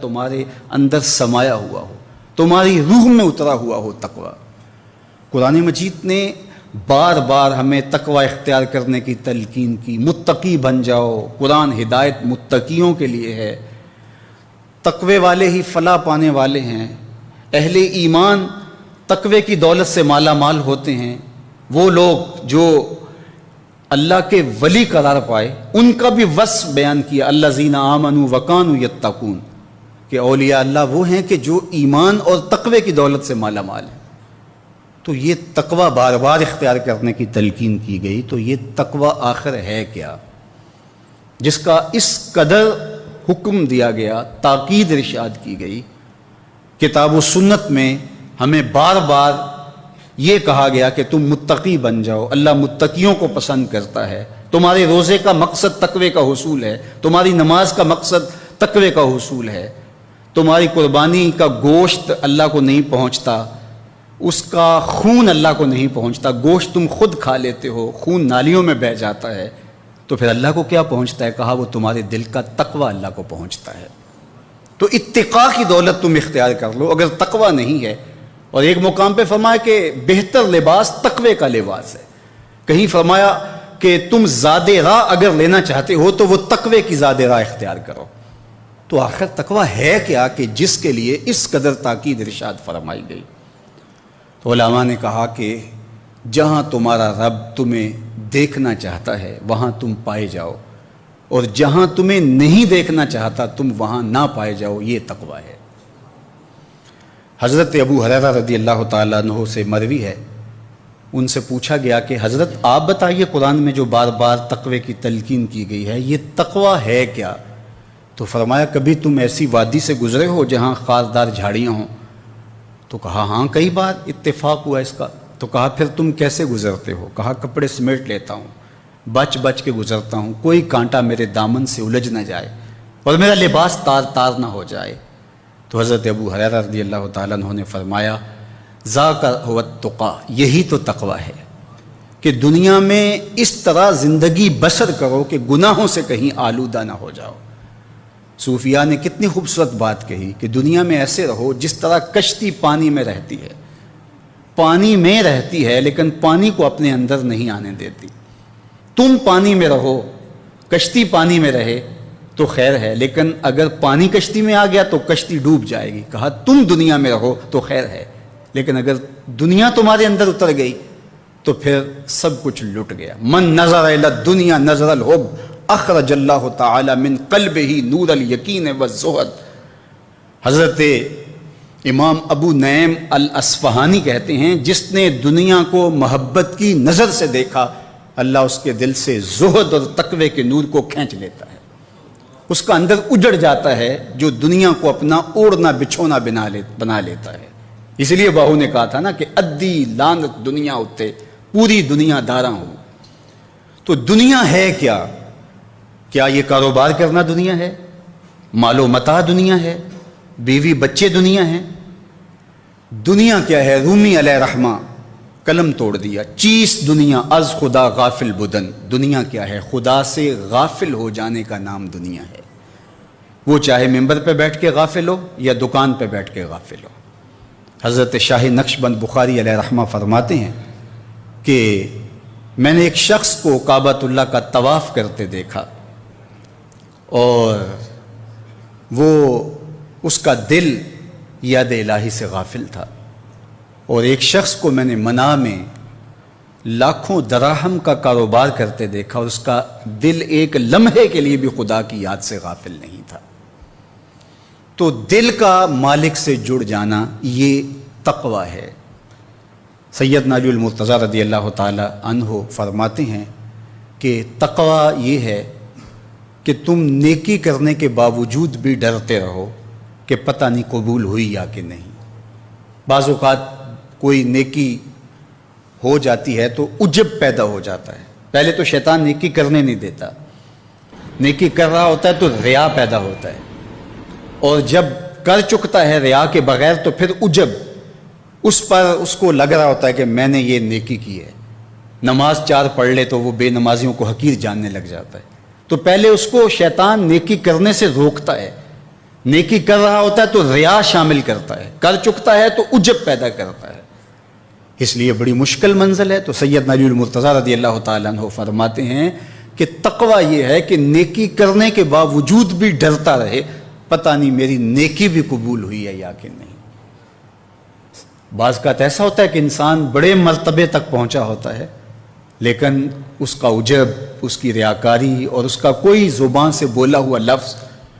تمہارے اندر سمایا ہوا ہو، تمہاری روح میں اترا ہوا ہو تقوی۔ قرآن مجید نے بار بار ہمیں تقوی اختیار کرنے کی تلقین کی، متقی بن جاؤ، قرآن ہدایت متقیوں کے لیے ہے، تقوی والے ہی فلاح پانے والے ہیں، اہل ایمان تقوی کی دولت سے مالا مال ہوتے ہیں، وہ لوگ جو اللہ کے ولی قرار پائے ان کا بھی وصف بیان کیا، الذین آمنوا وکانوا یتقون، کہ اولیاء اللہ وہ ہیں کہ جو ایمان اور تقوی کی دولت سے مالا مال ہیں۔ تو یہ تقوی بار بار اختیار کرنے کی تلقین کی گئی، تو یہ تقوی آخر ہے کیا جس کا اس قدر حکم دیا گیا، تاکید ارشاد کی گئی؟ کتاب و سنت میں ہمیں بار بار یہ کہا گیا کہ تم متقی بن جاؤ، اللہ متقیوں کو پسند کرتا ہے، تمہارے روزے کا مقصد تقوی کا حصول ہے، تمہاری نماز کا مقصد تقوی کا حصول ہے، تمہاری قربانی کا گوشت اللہ کو نہیں پہنچتا، اس کا خون اللہ کو نہیں پہنچتا، گوشت تم خود کھا لیتے ہو، خون نالیوں میں بہہ جاتا ہے، تو پھر اللہ کو کیا پہنچتا ہے؟ کہا وہ تمہارے دل کا تقوی اللہ کو پہنچتا ہے۔ تو اتقاء کی دولت تم اختیار کر لو اگر تقوی نہیں ہے۔ اور ایک مقام پہ فرمایا کہ بہتر لباس تقوی کا لباس ہے، کہیں فرمایا کہ تم زاد راہ اگر لینا چاہتے ہو تو وہ تقوی کی زاد راہ اختیار کرو۔ تو آخر تقوی ہے کیا کہ جس کے لیے اس قدر تاکید ارشاد فرمائی گئی؟ تو علماء نے کہا کہ جہاں تمہارا رب تمہیں دیکھنا چاہتا ہے وہاں تم پائے جاؤ، اور جہاں تمہیں نہیں دیکھنا چاہتا تم وہاں نہ پائے جاؤ، یہ تقوی ہے۔ حضرت ابو ہریرہ رضی اللہ تعالیٰ عنہ سے مروی ہے، ان سے پوچھا گیا کہ حضرت آپ بتائیے قرآن میں جو بار بار تقوی کی تلقین کی گئی ہے یہ تقوی ہے کیا؟ تو فرمایا کبھی تم ایسی وادی سے گزرے ہو جہاں خاردار جھاڑیاں ہوں؟ تو کہا ہاں کئی بار اتفاق ہوا اس کا۔ تو کہا پھر تم کیسے گزرتے ہو؟ کہا کپڑے سمیٹ لیتا ہوں، بچ بچ کے گزرتا ہوں، کوئی کانٹا میرے دامن سے الجھ نہ جائے اور میرا لباس تار تار نہ ہو جائے۔ تو حضرت ابو ہریرہ رضی اللہ تعالیٰ عنہ نے فرمایا ذاک هو التقیٰ، یہی تو تقوی ہے کہ دنیا میں اس طرح زندگی بسر کرو کہ گناہوں سے کہیں آلودہ نہ ہو جاؤ۔ صوفیاء نے کتنی خوبصورت بات کہی کہ دنیا میں ایسے رہو جس طرح کشتی پانی میں رہتی ہے، پانی میں رہتی ہے لیکن پانی کو اپنے اندر نہیں آنے دیتی۔ تم پانی میں رہو، کشتی پانی میں رہے تو خیر ہے، لیکن اگر پانی کشتی میں آ گیا تو کشتی ڈوب جائے گی۔ کہا تم دنیا میں رہو تو خیر ہے، لیکن اگر دنیا تمہارے اندر اتر گئی تو پھر سب کچھ لٹ گیا۔ من نظر الی الدنیا نظر الحب اخرج اللہ تعالی من قلبہ نور الیقین والزہد۔ حضرت امام ابو نعیم الاصفہانی کہتے ہیں جس نے دنیا کو محبت کی نظر سے دیکھا اللہ اس کے دل سے زہد اور تقوی کے نور کو کھینچ لیتا ہے، اس کا اندر اجڑ جاتا ہے جو دنیا کو اپنا اوڑھنا بچھونا بنا لیتا ہے۔ اس لیے باہو نے کہا تھا نا کہ ادی لانت دنیا اتے پوری دنیا داراں ہوں۔ تو دنیا ہے کیا؟ کیا یہ کاروبار کرنا دنیا ہے؟ مال و متاع دنیا ہے؟ بیوی بچے دنیا ہیں؟ دنیا کیا ہے؟ رومی علیہ رحمہ قلم توڑ دیا، چیس دنیا از خدا غافل بدن۔ دنیا کیا ہے؟ خدا سے غافل ہو جانے کا نام دنیا ہے، وہ چاہے ممبر پہ بیٹھ کے غافل ہو یا دکان پہ بیٹھ کے غافل ہو۔ حضرت شاہ نقشبند بخاری علیہ رحمہ فرماتے ہیں کہ میں نے ایک شخص کو کعبۃ اللہ کا طواف کرتے دیکھا اور وہ اس کا دل یاد الہی سے غافل تھا، اور ایک شخص کو میں نے منام میں لاکھوں دراہم کا کاروبار کرتے دیکھا اور اس کا دل ایک لمحے کے لیے بھی خدا کی یاد سے غافل نہیں تھا۔ تو دل کا مالک سے جڑ جانا یہ تقوی ہے۔ سیدنا علی المرتضیٰ رضی اللہ تعالی عنہ فرماتے ہیں کہ تقوی یہ ہے کہ تم نیکی کرنے کے باوجود بھی ڈرتے رہو کہ پتہ نہیں قبول ہوئی یا کہ نہیں۔ بعض اوقات کوئی نیکی ہو جاتی ہے تو عجب پیدا ہو جاتا ہے، پہلے تو شیطان نیکی کرنے نہیں دیتا، نیکی کر رہا ہوتا ہے تو ریا پیدا ہوتا ہے، اور جب کر چکتا ہے ریا کے بغیر تو پھر عجب اس کو لگ رہا ہوتا ہے کہ میں نے یہ نیکی کی ہے۔ نماز 4 پڑھ لے تو وہ بے نمازیوں کو حقیر جاننے لگ جاتا ہے۔ تو پہلے اس کو شیطان نیکی کرنے سے روکتا ہے، نیکی کر رہا ہوتا ہے تو ریا شامل کرتا ہے، کر چکتا ہے تو عجب پیدا کرتا ہے، اس لیے بڑی مشکل منزل ہے۔ تو سیدنا علی المرتضیٰ رضی اللہ تعالیٰ عنہ فرماتے ہیں کہ تقوی یہ ہے کہ نیکی کرنے کے باوجود بھی ڈرتا رہے، پتہ نہیں میری نیکی بھی قبول ہوئی ہے یا کہ نہیں۔ بعض کا ایسا ہوتا ہے کہ انسان بڑے مرتبے تک پہنچا ہوتا ہے، لیکن اس کا عجب، اس کی ریاکاری اور اس کا کوئی زبان سے بولا ہوا لفظ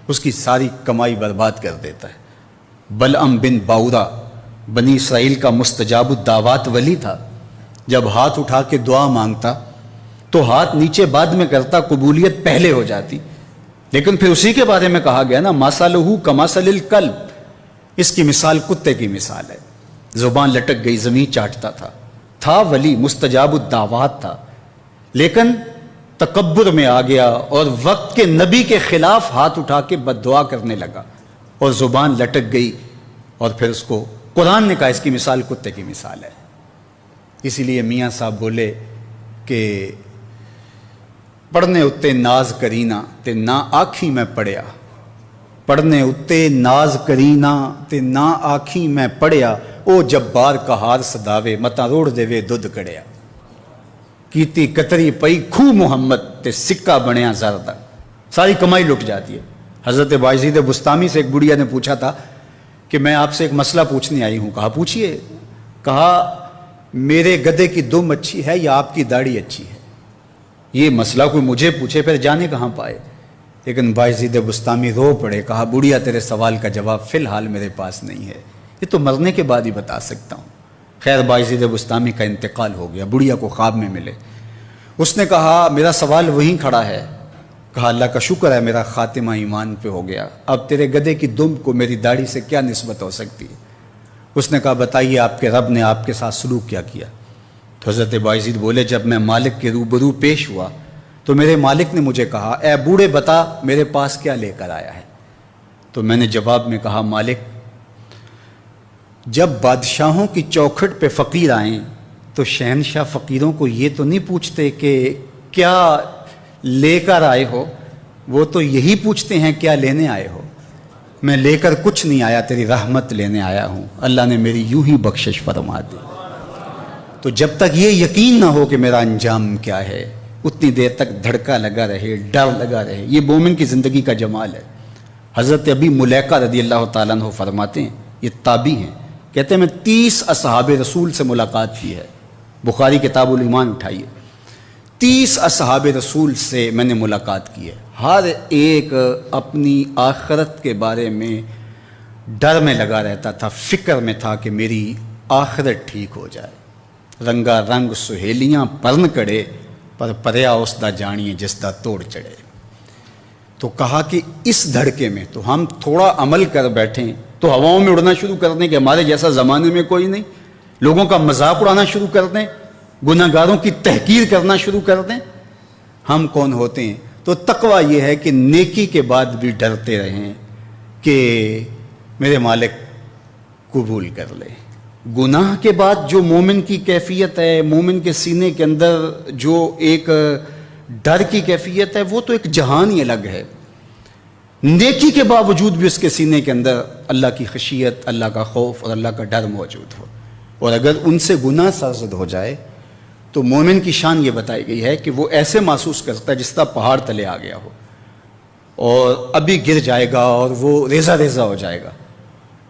اس کی ساری کمائی برباد کر دیتا ہے۔ بلعم بن باورا بنی اسرائیل کا مستجاب الدعوات ولی تھا۔ جب ہاتھ اٹھا کے دعا مانگتا تو ہاتھ نیچے بعد میں کرتا، قبولیت پہلے ہو جاتی، لیکن پھر اسی کے بارے میں کہا گیا نا مَثَلُهُ كَمَثَلِ الْكَلْبِ، اس کی مثال کتے کی مثال ہے۔ زبان لٹک گئی، زمین چاٹتا تھا ولی، مستجاب الدعوات تھا، لیکن تکبر میں آ گیا اور وقت کے نبی کے خلاف ہاتھ اٹھا کے بد دعا کرنے لگا اور زبان لٹک گئی، اور پھر اس کو قرآن نے کہا اس کی مثال کتے کی مثال ہے۔ اسی لیے میاں صاحب بولے کہ پڑھنے اتے ناز کرینا تے نہ آکھی میں پڑھیا، پڑھنے اتے ناز کرینا تے نہ آکھی میں پڑھیا، او جبار کہار صداوے متا روڑ دے وے دودھ کڑیا، کیتی کتری پئی کھو محمد تے سکہ بنیا زردہ، ساری کمائی لٹ جاتی ہے۔ حضرت بایزید بستامی سے ایک بڑھیا نے پوچھا تھا کہ میں آپ سے ایک مسئلہ پوچھنے آئی ہوں۔ کہا پوچھئے۔ کہا میرے گدھے کی دم اچھی ہے یا آپ کی داڑھی اچھی ہے؟ یہ مسئلہ کوئی مجھے پوچھے پھر جانے کہاں پائے۔ لیکن بایزید بستامی رو پڑے، کہا بڑھیا تیرے سوال کا جواب فی الحال میرے پاس نہیں ہے، یہ تو مرنے کے بعد ہی بتا سکتا ہوں۔ خیر بایزید بستامی کا انتقال ہو گیا، بڑھیا کو خواب میں ملے، اس نے کہا میرا سوال وہیں کھڑا ہے۔ کہا اللہ کا شکر ہے میرا خاتمہ ایمان پہ ہو گیا، اب تیرے گدھے کی دم کو میری داڑھی سے کیا نسبت ہو سکتی ہے؟ اس نے کہا بتائیے آپ کے رب نے آپ کے ساتھ سلوک کیا کیا؟ تو حضرت بایزید بولے جب میں مالک کے روبرو پیش ہوا تو میرے مالک نے مجھے کہا اے بوڑھے بتا میرے پاس کیا لے کر آیا ہے؟ تو میں نے جواب میں کہا مالک جب بادشاہوں کی چوکھٹ پہ فقیر آئیں تو شہنشاہ فقیروں کو یہ تو نہیں پوچھتے کہ کیا لے کر آئے ہو، وہ تو یہی پوچھتے ہیں کیا لینے آئے ہو۔ میں لے کر کچھ نہیں آیا، تیری رحمت لینے آیا ہوں، اللہ نے میری یوں ہی بخشش فرما دی۔ تو جب تک یہ یقین نہ ہو کہ میرا انجام کیا ہے اتنی دیر تک دھڑکا لگا رہے، ڈر لگا رہے، یہ مومن کی زندگی کا جمال ہے۔ حضرت ابی ملیکہ رضی اللہ تعالیٰ عنہ فرماتے ہیں، یہ تابعی ہیں، کہتے ہیں میں 30 اصحاب رسول سے ملاقات کی ہے، بخاری کتاب الایمان اٹھائیے، 30 اصحاب رسول سے میں نے ملاقات کی ہے، ہر ایک اپنی آخرت کے بارے میں ڈر میں لگا رہتا تھا، فکر میں تھا کہ میری آخرت ٹھیک ہو جائے۔ رنگا رنگ سہیلیاں پرن کڑے پر پریا اس دا جانیے جس دا توڑ چڑھے۔ تو کہا کہ اس دھڑکے میں تو ہم تھوڑا عمل کر بیٹھیں تو ہواؤں میں اڑنا شروع کر دیں کہ ہمارے جیسا زمانے میں کوئی نہیں، لوگوں کا مذاق اڑانا شروع کر دیں، گناہ گاروں کی تحقیر کرنا شروع کر دیں، ہم کون ہوتے ہیں؟ تو تقوی یہ ہے کہ نیکی کے بعد بھی ڈرتے رہیں کہ میرے مالک قبول کر لے۔ گناہ کے بعد جو مومن کی کیفیت ہے، مومن کے سینے کے اندر جو ایک ڈر کی کیفیت ہے، وہ تو ایک جہان ہی الگ ہے۔ نیکی کے باوجود بھی اس کے سینے کے اندر اللہ کی خشیت، اللہ کا خوف اور اللہ کا ڈر موجود ہو، اور اگر ان سے گناہ سرزد ہو جائے تو مومن کی شان یہ بتائی گئی ہے کہ وہ ایسے محسوس کرتا ہے جس طرح پہاڑ تلے آ گیا ہو اور ابھی گر جائے گا اور وہ ریزہ ریزہ ہو جائے گا۔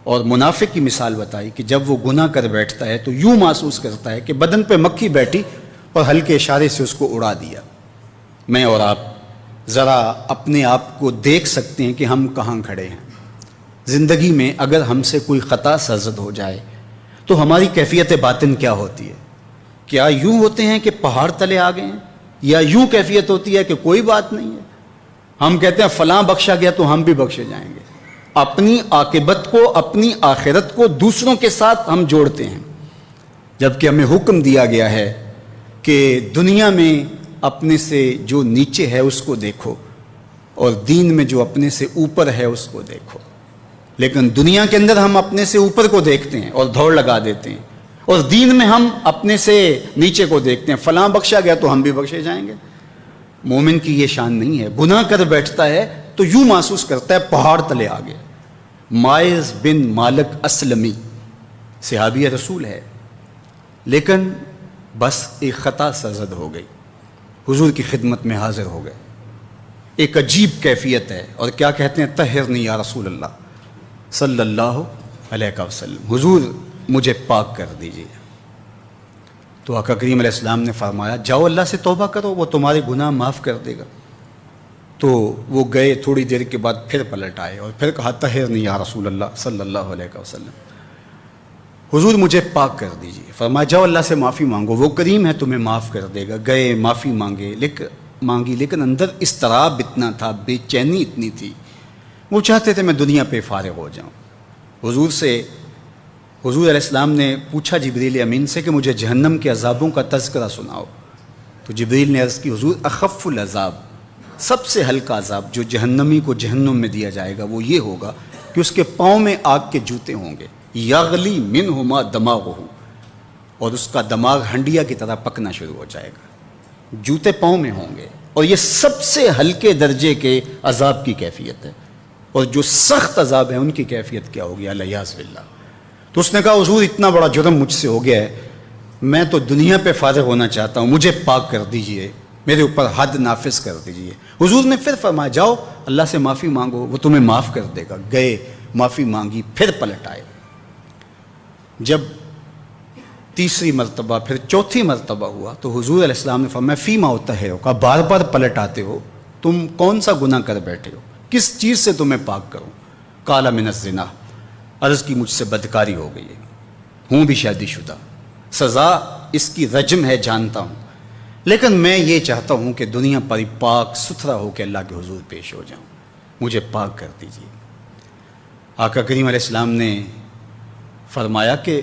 اور منافق کی مثال بتائی کہ جب وہ گناہ کر بیٹھتا ہے تو یوں محسوس کرتا ہے کہ بدن پہ مکھی بیٹھی اور ہلکے اشارے سے اس کو اڑا دیا۔ میں اور آپ ذرا اپنے آپ کو دیکھ سکتے ہیں کہ ہم کہاں کھڑے ہیں زندگی میں۔ اگر ہم سے کوئی خطا سرزد ہو جائے تو ہماری کیفیت باطن کیا ہوتی ہے؟ کیا یوں ہوتے ہیں کہ پہاڑ تلے آ گئے ہیں، یا یوں کیفیت ہوتی ہے کہ کوئی بات نہیں ہے؟ ہم کہتے ہیں فلاں بخشا گیا تو ہم بھی بخشے جائیں گے۔ اپنی عاقبت کو، اپنی آخرت کو دوسروں کے ساتھ ہم جوڑتے ہیں، جبکہ ہمیں حکم دیا گیا ہے کہ دنیا میں اپنے سے جو نیچے ہے اس کو دیکھو اور دین میں جو اپنے سے اوپر ہے اس کو دیکھو۔ لیکن دنیا کے اندر ہم اپنے سے اوپر کو دیکھتے ہیں اور دوڑ لگا دیتے ہیں، اور دین میں ہم اپنے سے نیچے کو دیکھتے ہیں، فلاں بخشا گیا تو ہم بھی بخشے جائیں گے۔ مومن کی یہ شان نہیں ہے، گناہ کر بیٹھتا ہے تو یوں محسوس کرتا ہے پہاڑ تلے آ گیا، مائز بن مالک اسلمی صحابی رسول ہے، لیکن بس ایک خطا سرزد ہو گئی، حضور کی خدمت میں حاضر ہو گئے، ایک عجیب کیفیت ہے، اور کیا کہتے ہیں، طہرنی یا رسول اللہ صلی اللہ علیہ وسلم، حضور مجھے پاک کر دیجیے۔ تو آقا کریم علیہ السلام نے فرمایا جاؤ اللہ سے توبہ کرو، وہ تمہارے گناہ معاف کر دے گا۔ تو وہ گئے، تھوڑی دیر کے بعد پھر پلٹ آئے اور پھر کہا طہرنی یا رسول اللہ صلی اللہ علیہ وسلم، حضور مجھے پاک کر دیجیے۔ فرمایا جاؤ اللہ سے معافی مانگو، وہ کریم ہے تمہیں معاف کر دے گا۔ گئے، معافی مانگی، لیکن اندر اضطراب اتنا تھا، بے چینی اتنی تھی، وہ چاہتے تھے میں دنیا پہ فارغ ہو جاؤں۔ حضور علیہ السلام نے پوچھا جبریل امین سے کہ مجھے جہنم کے عذابوں کا تذکرہ سناؤ۔ تو جبریل نے عرض کی حضور اخف العذاب، سب سے ہلکا عذاب جو جہنمی کو جہنم میں دیا جائے گا وہ یہ ہوگا کہ اس کے پاؤں میں آگ کے جوتے ہوں گے، یغلی منہما دماغہ، اور اس کا دماغ ہنڈیا کی طرح پکنا شروع ہو جائے گا، جوتے پاؤں میں ہوں گے، اور یہ سب سے ہلکے درجے کے عذاب کی کیفیت ہے، اور جو سخت عذاب ہے ان کی کیفیت کیا ہوگی، الیاذ باللہ۔ تو اس نے کہا حضور اتنا بڑا جرم مجھ سے ہو گیا ہے، میں تو دنیا پہ فارغ ہونا چاہتا ہوں، مجھے پاک کر دیجئے، میرے اوپر حد نافذ کر دیجئے۔ حضور نے پھر فرمایا جاؤ اللہ سے معافی مانگو، وہ تمہیں معاف کر دے گا۔ گئے، معافی مانگی، پھر پلٹ آئے۔ جب تیسری مرتبہ، پھر چوتھی مرتبہ ہوا تو حضور علیہ السلام نے فرمایا فیما طہرو، کہا بار بار پلٹ آتے ہو، تم کون سا گناہ کر بیٹھے ہو، کس چیز سے تمہیں پاک کروں؟ قال من الزنا، عرض کی مجھ سے بدکاری ہو گئی ہے، ہوں بھی شادی شدہ، سزا اس کی رجم ہے جانتا ہوں، لیکن میں یہ چاہتا ہوں کہ دنیا پر پاک ستھرا ہو کے اللہ کے حضور پیش ہو جاؤں، مجھے پاک کر دیجیے۔ آقا کریم علیہ السلام نے فرمایا کہ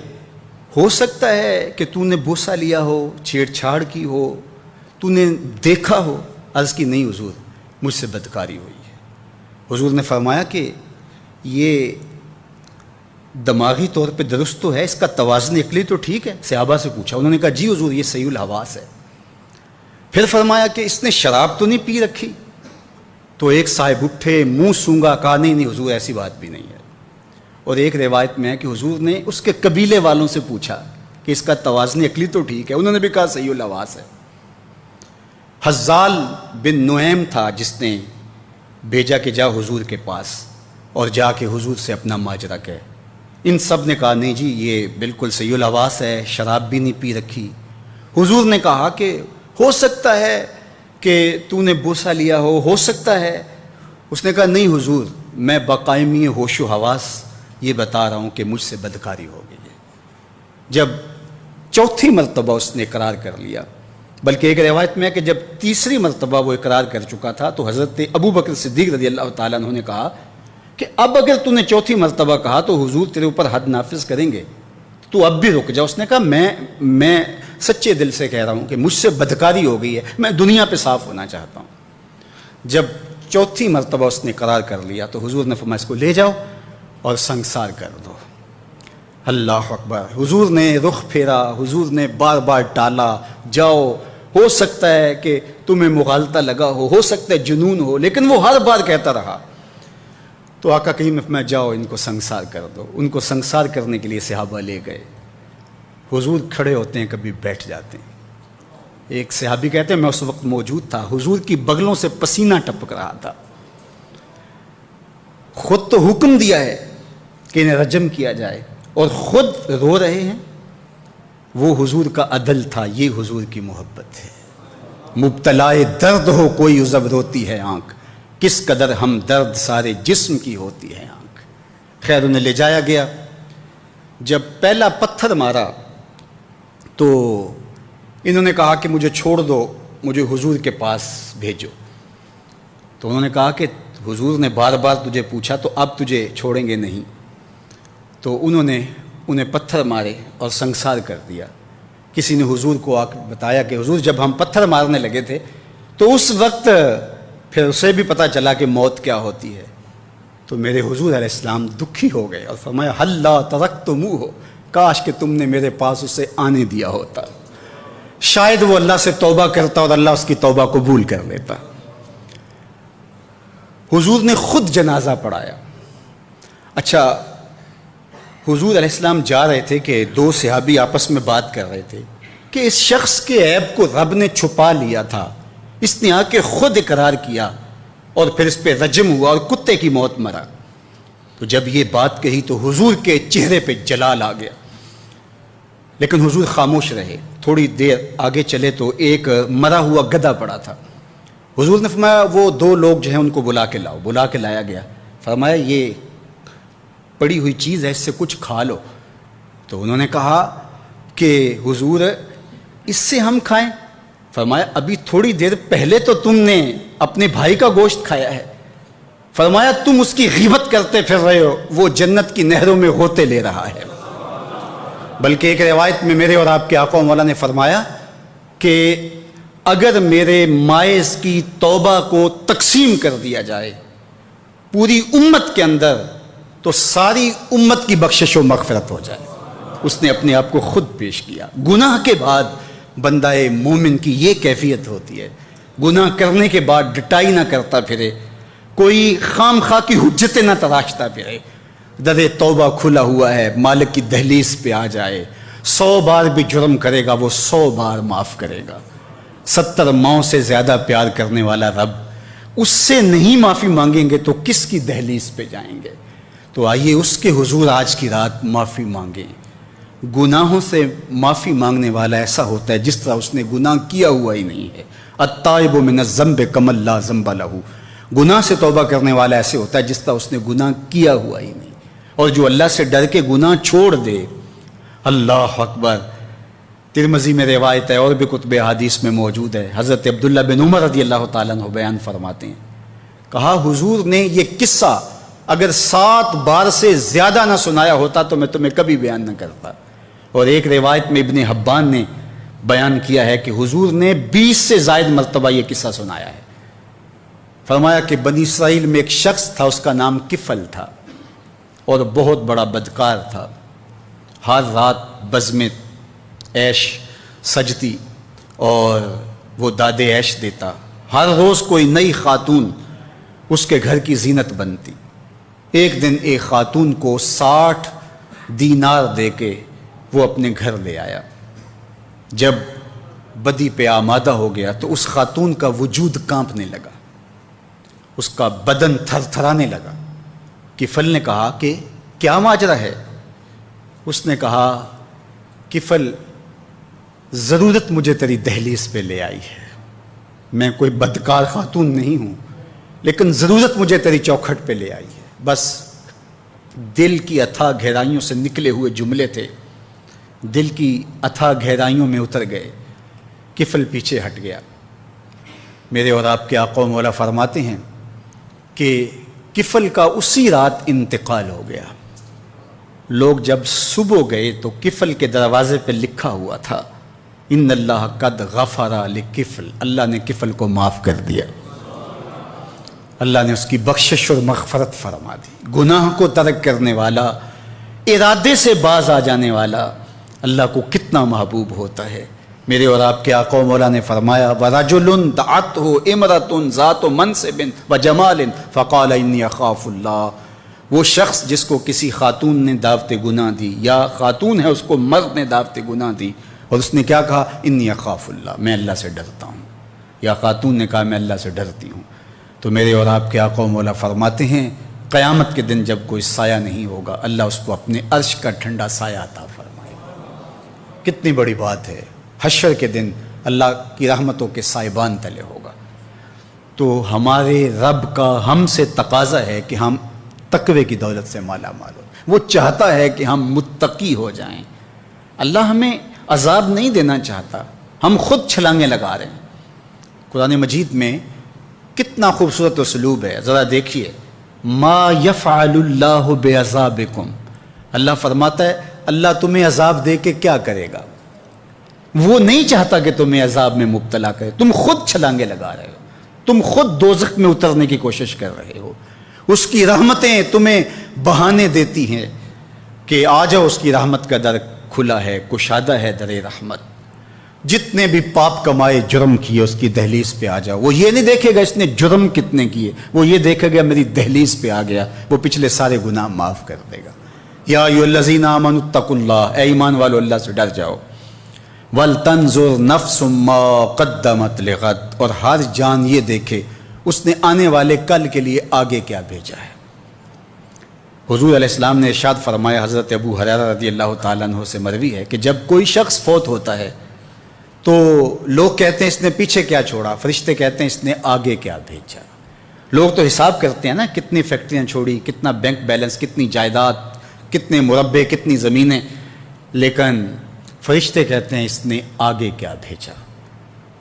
ہو سکتا ہے کہ تو نے بوسہ لیا ہو، چھیڑ چھاڑ کی ہو، تو نے دیکھا ہو؟ عرض کی نہیں حضور، مجھ سے بدکاری ہوئی ہے۔ حضور نے فرمایا کہ یہ دماغی طور پہ درست تو ہے، اس کا توازن عقلی تو ٹھیک ہے؟ صحابہ سے پوچھا، انہوں نے کہا جی حضور یہ صحیح الحواس ہے۔ پھر فرمایا کہ اس نے شراب تو نہیں پی رکھی؟ تو ایک صاحب اٹھے، منہ سونگا، کہا نہیں حضور ایسی بات بھی نہیں ہے۔ اور ایک روایت میں ہے کہ حضور نے اس کے قبیلے والوں سے پوچھا کہ اس کا توازن عقلی تو ٹھیک ہے؟ انہوں نے بھی کہا صحیح الحواس ہے۔ حزال بن نعیم تھا جس نے بھیجا کہ جا حضور کے پاس اور جا کے حضور سے اپنا ماجرا کہے، ان سب نے کہا نہیں جی یہ بالکل صحیح الحواس ہے، شراب بھی نہیں پی رکھی۔ حضور نے کہا کہ ہو سکتا ہے کہ تو نے بوسہ لیا ہو سکتا ہے۔ اس نے کہا نہیں حضور، میں بقائمی ہوش و حواس یہ بتا رہا ہوں کہ مجھ سے بدکاری ہو گئی ہے۔ جب چوتھی مرتبہ اس نے اقرار کر لیا، بلکہ ایک روایت میں ہے کہ جب تیسری مرتبہ وہ اقرار کر چکا تھا تو حضرت ابو بکر صدیق رضی اللہ تعالیٰ عنہ نے کہا کہ اب اگر تو نے چوتھی مرتبہ کہا تو حضور تیرے اوپر حد نافذ کریں گے، تو اب بھی رک جا۔ اس نے کہا میں سچے دل سے کہہ رہا ہوں کہ مجھ سے بدکاری ہو گئی ہے، میں دنیا پہ صاف ہونا چاہتا ہوں۔ جب چوتھی مرتبہ اس نے قرار کر لیا تو حضور نے فرمایا اس کو لے جاؤ اور سنگسار کر دو۔ اللہ اکبر! حضور نے رخ پھیرا، حضور نے بار بار ٹالا، جاؤ، ہو سکتا ہے کہ تمہیں مغالطہ لگا ہو سکتا ہے جنون ہو، لیکن وہ ہر بار کہتا رہا۔ تو آقا کریم نے فرمایا جاؤ ان کو سنگسار کر دو۔ ان کو سنگسار کرنے کے لیے صحابہ لے گئے۔ حضور کھڑے ہوتے ہیں، کبھی بیٹھ جاتے ہیں۔ ایک صحابی کہتے ہیں میں اس وقت موجود تھا، حضور کی بغلوں سے پسینہ ٹپک رہا تھا، خود تو حکم دیا ہے کہ انہیں رجم کیا جائے اور خود رو رہے ہیں۔ وہ حضور کا عدل تھا، یہ حضور کی محبت ہے۔ مبتلائے درد ہو کوئی عذب روتی ہے آنکھ، کس قدر ہم درد سارے جسم کی ہوتی ہے آنکھ۔ خیر انہیں لے جایا گیا۔ جب پہلا پتھر مارا تو انہوں نے کہا کہ مجھے چھوڑ دو، مجھے حضور کے پاس بھیجو۔ تو انہوں نے کہا کہ حضور نے بار بار تجھے پوچھا تو اب تجھے چھوڑیں گے نہیں۔ تو انہوں نے انہیں پتھر مارے اور سنگسار کر دیا۔ کسی نے حضور کو آ بتایا کہ حضور جب ہم پتھر مارنے لگے تھے تو اس وقت پھر اسے بھی پتہ چلا کہ موت کیا ہوتی ہے۔ تو میرے حضور علیہ السلام دکھی ہو گئے اور فرمایا ہلا ترکتموہ، کاش کہ تم نے میرے پاس اسے آنے دیا ہوتا، شاید وہ اللہ سے توبہ کرتا اور اللہ اس کی توبہ قبول کر لیتا۔ حضور نے خود جنازہ پڑھایا، اچھا، حضور علیہ السلام جا رہے تھے کہ دو صحابی آپس میں بات کر رہے تھے کہ اس شخص کے عیب کو رب نے چھپا لیا تھا، اس نے آ کے خود اقرار کیا اور پھر اس پہ رجم ہوا اور کتے کی موت مرا۔ تو جب یہ بات کہی تو حضور کے چہرے پہ جلال آ گیا، لیکن حضور خاموش رہے۔ تھوڑی دیر آگے چلے تو ایک مرا ہوا گدھا پڑا تھا۔ حضور نے فرمایا وہ دو لوگ جو ہیں ان کو بلا کے لاؤ۔ بلا کے لایا گیا، فرمایا یہ پڑی ہوئی چیز ہے، اس سے کچھ کھا لو۔ تو انہوں نے کہا کہ حضور اس سے ہم کھائیں؟ فرمایا ابھی تھوڑی دیر پہلے تو تم نے اپنے بھائی کا گوشت کھایا ہے۔ فرمایا تم اس کی غیبت کرتے پھر رہے ہو، وہ جنت کی نہروں میں غوطے لے رہا ہے۔ بلکہ ایک روایت میں میرے اور آپ کے آقا و مولا نے فرمایا کہ اگر میرے مائز کی توبہ کو تقسیم کر دیا جائے پوری امت کے اندر تو ساری امت کی بخشش و مغفرت ہو جائے۔ اس نے اپنے آپ کو خود پیش کیا۔ گناہ کے بعد بندہ مومن کی یہ کیفیت ہوتی ہے، گناہ کرنے کے بعد ڈٹائی نہ کرتا پھرے، کوئی خام خواہ کی حجتیں نہ تراشتا پھرے۔ در توبہ کھلا ہوا ہے، مالک کی دہلیز پہ آ جائے، 100 بار بھی جرم کرے گا وہ 100 بار معاف کرے گا۔ 70 ماؤں سے زیادہ پیار کرنے والا رب، اس سے نہیں معافی مانگیں گے تو کس کی دہلیز پہ جائیں گے؟ تو آئیے اس کے حضور آج کی رات معافی مانگیں۔ گناہوں سے معافی مانگنے والا ایسا ہوتا ہے جس طرح اس نے گناہ کیا ہوا ہی نہیں ہے۔ التائب من الذنب کمن لا ذنب لہ، گناہ سے توبہ کرنے والا ایسے ہوتا ہے جس طرح اس نے گناہ کیا ہوا ہی نہیں۔ اور جو اللہ سے ڈر کے گناہ چھوڑ دے، اللہ اکبر۔ ترمذی میں روایت ہے اور بھی کتب حدیث میں موجود ہے، حضرت عبداللہ بن عمر رضی اللہ تعالیٰ عنہ بیان فرماتے ہیں، کہا حضور نے یہ قصہ اگر 7 بار سے زیادہ نہ سنایا ہوتا تو میں تمہیں کبھی بیان نہ کرتا۔ اور ایک روایت میں ابن حبان نے بیان کیا ہے کہ حضور نے 20 سے زائد مرتبہ یہ قصہ سنایا ہے۔ فرمایا کہ بنی اسرائیل میں ایک شخص تھا، اس کا نام کفل تھا اور بہت بڑا بدکار تھا۔ ہر رات بزم عیش سجتی اور وہ داد عیش دیتا، ہر روز کوئی نئی خاتون اس کے گھر کی زینت بنتی۔ ایک دن ایک خاتون کو 60 دینار دے کے وہ اپنے گھر لے آیا۔ جب بدی پہ آمادہ ہو گیا تو اس خاتون کا وجود کانپنے لگا، اس کا بدن تھر تھرانے لگا۔ کفل نے کہا کہ کیا ماجرا ہے؟ اس نے کہا کفل ضرورت مجھے تیری دہلیز پہ لے آئی ہے، میں کوئی بدکار خاتون نہیں ہوں لیکن ضرورت مجھے تیری چوکھٹ پہ لے آئی ہے۔ بس دل کی اتھا گہرائیوں سے نکلے ہوئے جملے تھے، دل کی اتھا گہرائیوں میں اتر گئے۔ کفل پیچھے ہٹ گیا۔ میرے اور آپ کے آقا و مولا فرماتے ہیں کہ کفل کا اسی رات انتقال ہو گیا۔ لوگ جب صبح گئے تو کفل کے دروازے پہ لکھا ہوا تھا ان اللہ قد غفر لکفل، اللہ نے کفل کو معاف کر دیا، اللہ نے اس کی بخشش اور مغفرت فرما دی۔ گناہ کو ترک کرنے والا، ارادے سے باز آ جانے والا اللہ کو کتنا محبوب ہوتا ہے۔ میرے اور آپ کے آقا و مولا نے فرمایا وَرَجُلٌ دَعَتْهُ اِمْرَةٌ ذَاتُ مَنْصِبٍ وَجَمَالٍ فَقَالَ إِنِّي أَخَافُ اللَّهَ، وہ شخص جس کو کسی خاتون نے دعوت گناہ دی، یا خاتون ہے اس کو مرد نے دعوت گناہ دی، اور اس نے کیا کہا انی اخاف اللہ، میں اللہ سے ڈرتا ہوں، یا خاتون نے کہا میں اللہ سے ڈرتی ہوں۔ تو میرے اور آپ کے آقا و مولا فرماتے ہیں قیامت کے دن جب کوئی سایہ نہیں ہوگا، اللہ اس کو اپنے عرش کا ٹھنڈا سایہ عطا فرمائے گا۔ کتنی بڑی بات ہے، حشر کے دن اللہ کی رحمتوں کے سائبان تلے ہوگا۔ تو ہمارے رب کا ہم سے تقاضا ہے کہ ہم تقوی کی دولت سے مالا مال ہو۔ وہ چاہتا ہے کہ ہم متقی ہو جائیں۔ اللہ ہمیں عذاب نہیں دینا چاہتا، ہم خود چھلانگیں لگا رہے ہیں۔ قرآن مجید میں کتنا خوبصورت اسلوب ہے، ذرا دیکھیے، ما یفعل اللہ بعذابکم، اللہ فرماتا ہے اللہ تمہیں عذاب دے کے کیا کرے گا؟ وہ نہیں چاہتا کہ تمہیں عذاب میں مبتلا کرے، تم خود چھلانگیں لگا رہے ہو، تم خود دوزخ میں اترنے کی کوشش کر رہے ہو۔ اس کی رحمتیں تمہیں بہانے دیتی ہیں کہ آ جاؤ، اس کی رحمت کا در کھلا ہے، کشادہ ہے در رحمت۔ جتنے بھی پاپ کمائے جرم کیے اس کی دہلیز پہ آ جاؤ. وہ یہ نہیں دیکھے گا اس نے جرم کتنے کیے, وہ یہ دیکھے گا میری دہلیز پہ آ گیا, وہ پچھلے سارے گناہ معاف کر دے گا. یا ایھا الذین آمنوا اتقوا اللہ, اے ایمان والو اللہ سے ڈر جاؤ. وَلْتَنْظُرْ نَفْسٌ مَّا قَدَّمَتْ لِغَدٍ, اور ہر جان یہ دیکھے اس نے آنے والے کل کے لیے آگے کیا بھیجا ہے. حضور علیہ السلام نے ارشاد فرمایا, حضرت ابو ہریرہ رضی اللہ تعالیٰ عنہ سے مروی ہے کہ جب کوئی شخص فوت ہوتا ہے تو لوگ کہتے ہیں اس نے پیچھے کیا چھوڑا, فرشتے کہتے ہیں اس نے آگے کیا بھیجا. لوگ تو حساب کرتے ہیں نا, کتنی فیکٹریاں چھوڑی, کتنا بینک بیلنس, کتنی جائیداد, کتنے مربع, کتنی زمینیں, لیکن فرشتے کہتے ہیں اس نے آگے کیا بھیجا.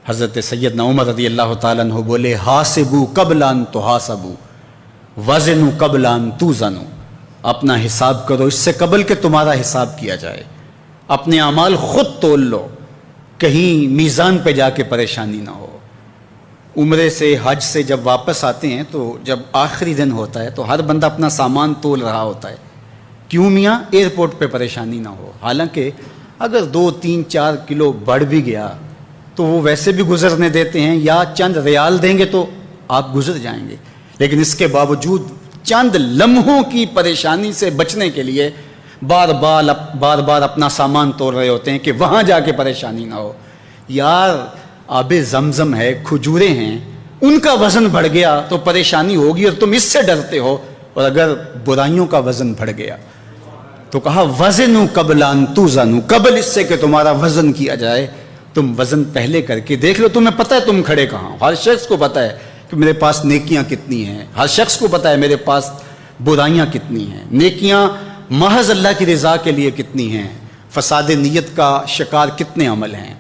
حضرت سیدنا عمر رضی اللہ تعالیٰ عنہ بولے, حاسبوا قبل ان تحاسبوا وزنوا قبل ان توزنوا, اپنا حساب کرو اس سے قبل کہ تمہارا حساب کیا جائے. اپنے اعمال خود تول لو, کہیں میزان پہ جا کے پریشانی نہ ہو. عمرے سے حج سے جب واپس آتے ہیں تو جب آخری دن ہوتا ہے تو ہر بندہ اپنا سامان تول رہا ہوتا ہے. کیوں میاں؟ ایئرپورٹ پہ پریشانی نہ ہو. حالانکہ اگر 2 3 4 کلو بڑھ بھی گیا تو وہ ویسے بھی گزرنے دیتے ہیں, یا چند ریال دیں گے تو آپ گزر جائیں گے. لیکن اس کے باوجود چند لمحوں کی پریشانی سے بچنے کے لیے بار بار اپنا سامان توڑ رہے ہوتے ہیں کہ وہاں جا کے پریشانی نہ ہو. یار آب زمزم ہے, کھجوریں ہیں, ان کا وزن بڑھ گیا تو پریشانی ہوگی اور تم اس سے ڈرتے ہو, اور اگر برائیوں کا وزن بڑھ گیا تو کہا وزنوا قبل ان توزنوا, قبل اس سے کہ تمہارا وزن کیا جائے تم وزن پہلے کر کے دیکھ لو. تمہیں پتہ ہے تم کھڑے کہاں ہو, ہر شخص کو پتہ ہے کہ میرے پاس نیکیاں کتنی ہیں, ہر شخص کو پتہ ہے میرے پاس برائیاں کتنی ہیں. نیکیاں محض اللہ کی رضا کے لیے کتنی ہیں, فساد نیت کا شکار کتنے عمل ہیں,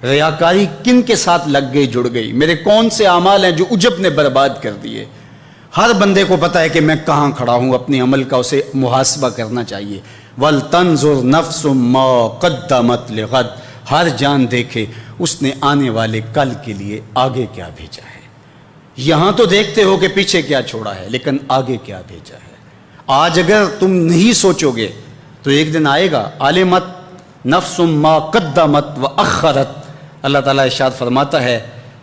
ریاکاری کن کے ساتھ لگ گئی جڑ گئی, میرے کون سے اعمال ہیں جو عجب نے برباد کر دیے. ہر بندے کو پتہ ہے کہ میں کہاں کھڑا ہوں, اپنے عمل کا اسے محاسبہ کرنا چاہیے. وَلْتَنْظُرْ نَفْسٌ مَّا قَدَّمَتْ لِغَدٍ, ہر جان دیکھے اس نے آنے والے کل کے لیے آگے کیا بھیجا ہے. یہاں تو دیکھتے ہو کہ پیچھے کیا چھوڑا ہے, لیکن آگے کیا بھیجا ہے. آج اگر تم نہیں سوچو گے تو ایک دن آئے گا, عالمت نفس ما قدمت وأخرت. اللہ تعالیٰ ارشاد فرماتا ہے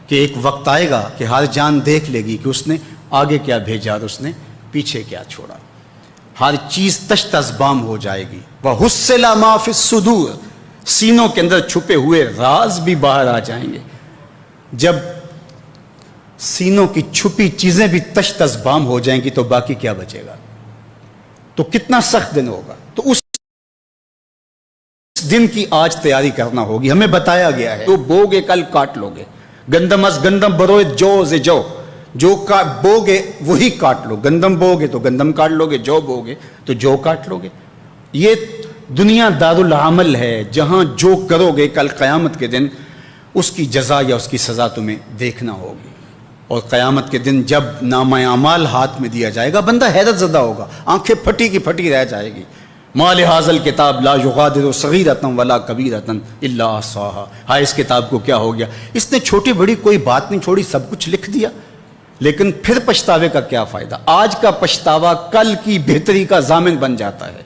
کہ ایک وقت آئے گا کہ ہر جان دیکھ لے گی کہ اس نے آگے کیا بھیجا اور اس نے پیچھے کیا چھوڑا. ہر چیز تشت ازبام ہو جائے گی. وحصل ما فی الصدور, سینوں کے اندر چھپے ہوئے راز بھی باہر آ جائیں گے. جب سینوں کی چھپی چیزیں بھی تشت ازبام ہو جائیں گی تو باقی کیا بچے گا؟ تو کتنا سخت دن ہوگا. تو اس دن کی آج تیاری کرنا ہوگی. ہمیں بتایا گیا ہے تو بوگے کل کاٹ لوگے, گندم از گندم بروئے جو ز جو, جو بوگے وہی کاٹ لو. گندم بوگے تو گندم کاٹ لوگے, جو بوگے تو جو کاٹ لوگے. یہ دنیا دارالعمل ہے جہاں جو کرو گے کل قیامت کے دن اس کی جزا یا اس کی سزا تمہیں دیکھنا ہوگی. اور قیامت کے دن جب نامہ اعمال ہاتھ میں دیا جائے گا بندہ حیرت زدہ ہوگا, آنکھیں پھٹی کی پھٹی رہ جائے گی. ما لہذا الکتاب لا یغادر صغیرۃ ولا کبیرۃ الا احصاها, ہائے اس کتاب کو کیا ہو گیا, اس نے چھوٹی بڑی کوئی بات نہیں چھوڑی, سب کچھ لکھ دیا. لیکن پھر پچھتاوے کا کیا فائدہ؟ آج کا پچھتاوا کل کی بہتری کا ضامن بن جاتا ہے,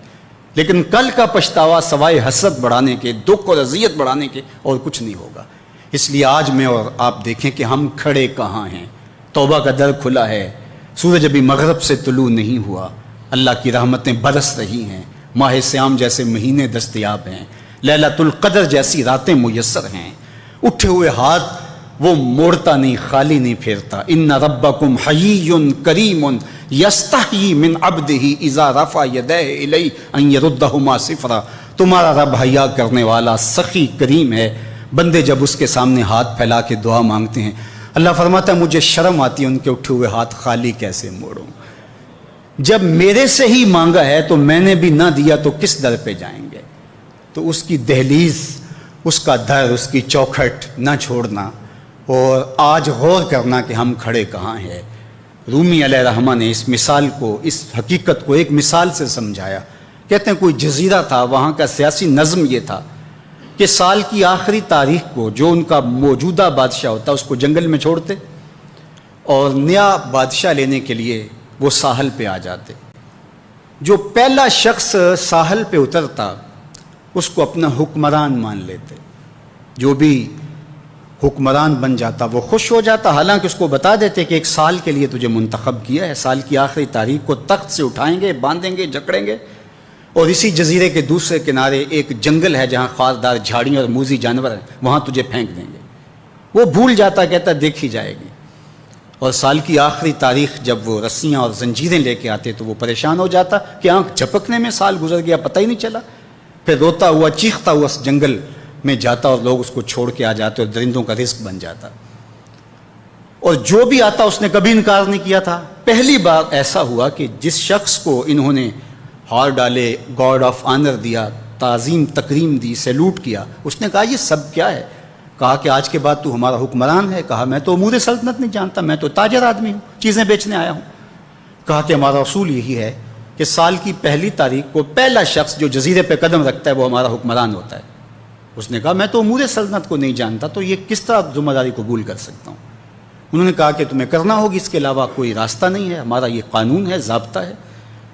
لیکن کل کا پچھتاوا سوائے حسرت بڑھانے کے, دکھ اور اذیت بڑھانے کے اور کچھ نہیں ہوگا. اس لیے آج میں اور آپ دیکھیں کہ ہم کھڑے کہاں ہیں. توبہ کا در کھلا ہے, سورج ابھی مغرب سے طلوع نہیں ہوا, اللہ کی رحمتیں برس رہی ہیں, ماہ سیام جیسے مہینے دستیاب ہیں, لیلۃ القدر جیسی راتیں میسر ہیں. اٹھے ہوئے ہاتھ وہ موڑتا نہیں, خالی نہیں پھیرتا. ان ربکم حیی کریم یستحیی من عبدہ اذا رفع یدیہ الیہ ان یردہما صفرا. تمہارا رب حیا کرنے والا سخی کریم ہے. بندے جب اس کے سامنے ہاتھ پھیلا کے دعا مانگتے ہیں, اللہ فرماتا ہے مجھے شرم آتی ہے ان کے اٹھے ہوئے ہاتھ خالی کیسے موڑوں. جب میرے سے ہی مانگا ہے تو میں نے بھی نہ دیا تو کس در پہ جائیں گے. تو اس کی دہلیز, اس کا در, اس کی چوکھٹ نہ چھوڑنا اور آج غور کرنا کہ ہم کھڑے کہاں ہیں. رومی علیہ رحمہ نے اس مثال کو, اس حقیقت کو ایک مثال سے سمجھایا. کہتے ہیں کوئی جزیرہ تھا, وہاں کا سیاسی نظم یہ تھا کہ سال کی آخری تاریخ کو جو ان کا موجودہ بادشاہ ہوتا اس کو جنگل میں چھوڑتے اور نیا بادشاہ لینے کے لیے وہ ساحل پہ آ جاتے. جو پہلا شخص ساحل پہ اترتا اس کو اپنا حکمران مان لیتے. جو بھی حکمران بن جاتا وہ خوش ہو جاتا، حالانکہ اس کو بتا دیتے کہ 1 سال کے لیے تجھے منتخب کیا ہے، سال کی آخری تاریخ کو تخت سے اٹھائیں گے، باندھیں گے، جکڑیں گے، اور اسی جزیرے کے دوسرے کنارے ایک جنگل ہے جہاں خاردار جھاڑیاں اور موذی جانور ہیں، وہاں تجھے پھینک دیں گے۔ وہ بھول جاتا، کہتا دیکھی جائے گی۔ اور سال کی آخری تاریخ جب وہ رسیاں اور زنجیریں لے کے آتے تو وہ پریشان ہو جاتا کہ آنکھ جھپکنے میں سال گزر گیا، پتہ ہی نہیں چلا۔ پھر روتا ہوا چیختا ہوا اس جنگل میں جاتا اور لوگ اس کو چھوڑ کے آ جاتے اور درندوں کا رزق بن جاتا، اور جو بھی آتا اس نے کبھی انکار نہیں کیا تھا۔ پہلی بار ایسا ہوا کہ جس شخص کو انہوں نے ہار ڈالے، گارڈ آف آنر دیا، تعظیم تکریم دی، سیلوٹ کیا، اس نے کہا یہ سب کیا ہے؟ کہا کہ آج کے بعد تو ہمارا حکمران ہے۔ کہا میں تو امور سلطنت نہیں جانتا، میں تو تاجر آدمی ہوں، چیزیں بیچنے آیا ہوں۔ کہا کہ ہمارا اصول یہی ہے کہ سال کی پہلی تاریخ کو پہلا شخص جو جزیرے پہ قدم رکھتا ہے وہ ہمارا حکمران ہوتا ہے۔ اس نے کہا میں تو امور سلطنت کو نہیں جانتا، تو یہ کس طرح ذمہ داری قبول کر سکتا ہوں؟ انہوں نے کہا کہ تمہیں کرنا ہوگی، اس کے علاوہ کوئی راستہ نہیں ہے، ہمارا یہ قانون ہے، ضابطہ ہے،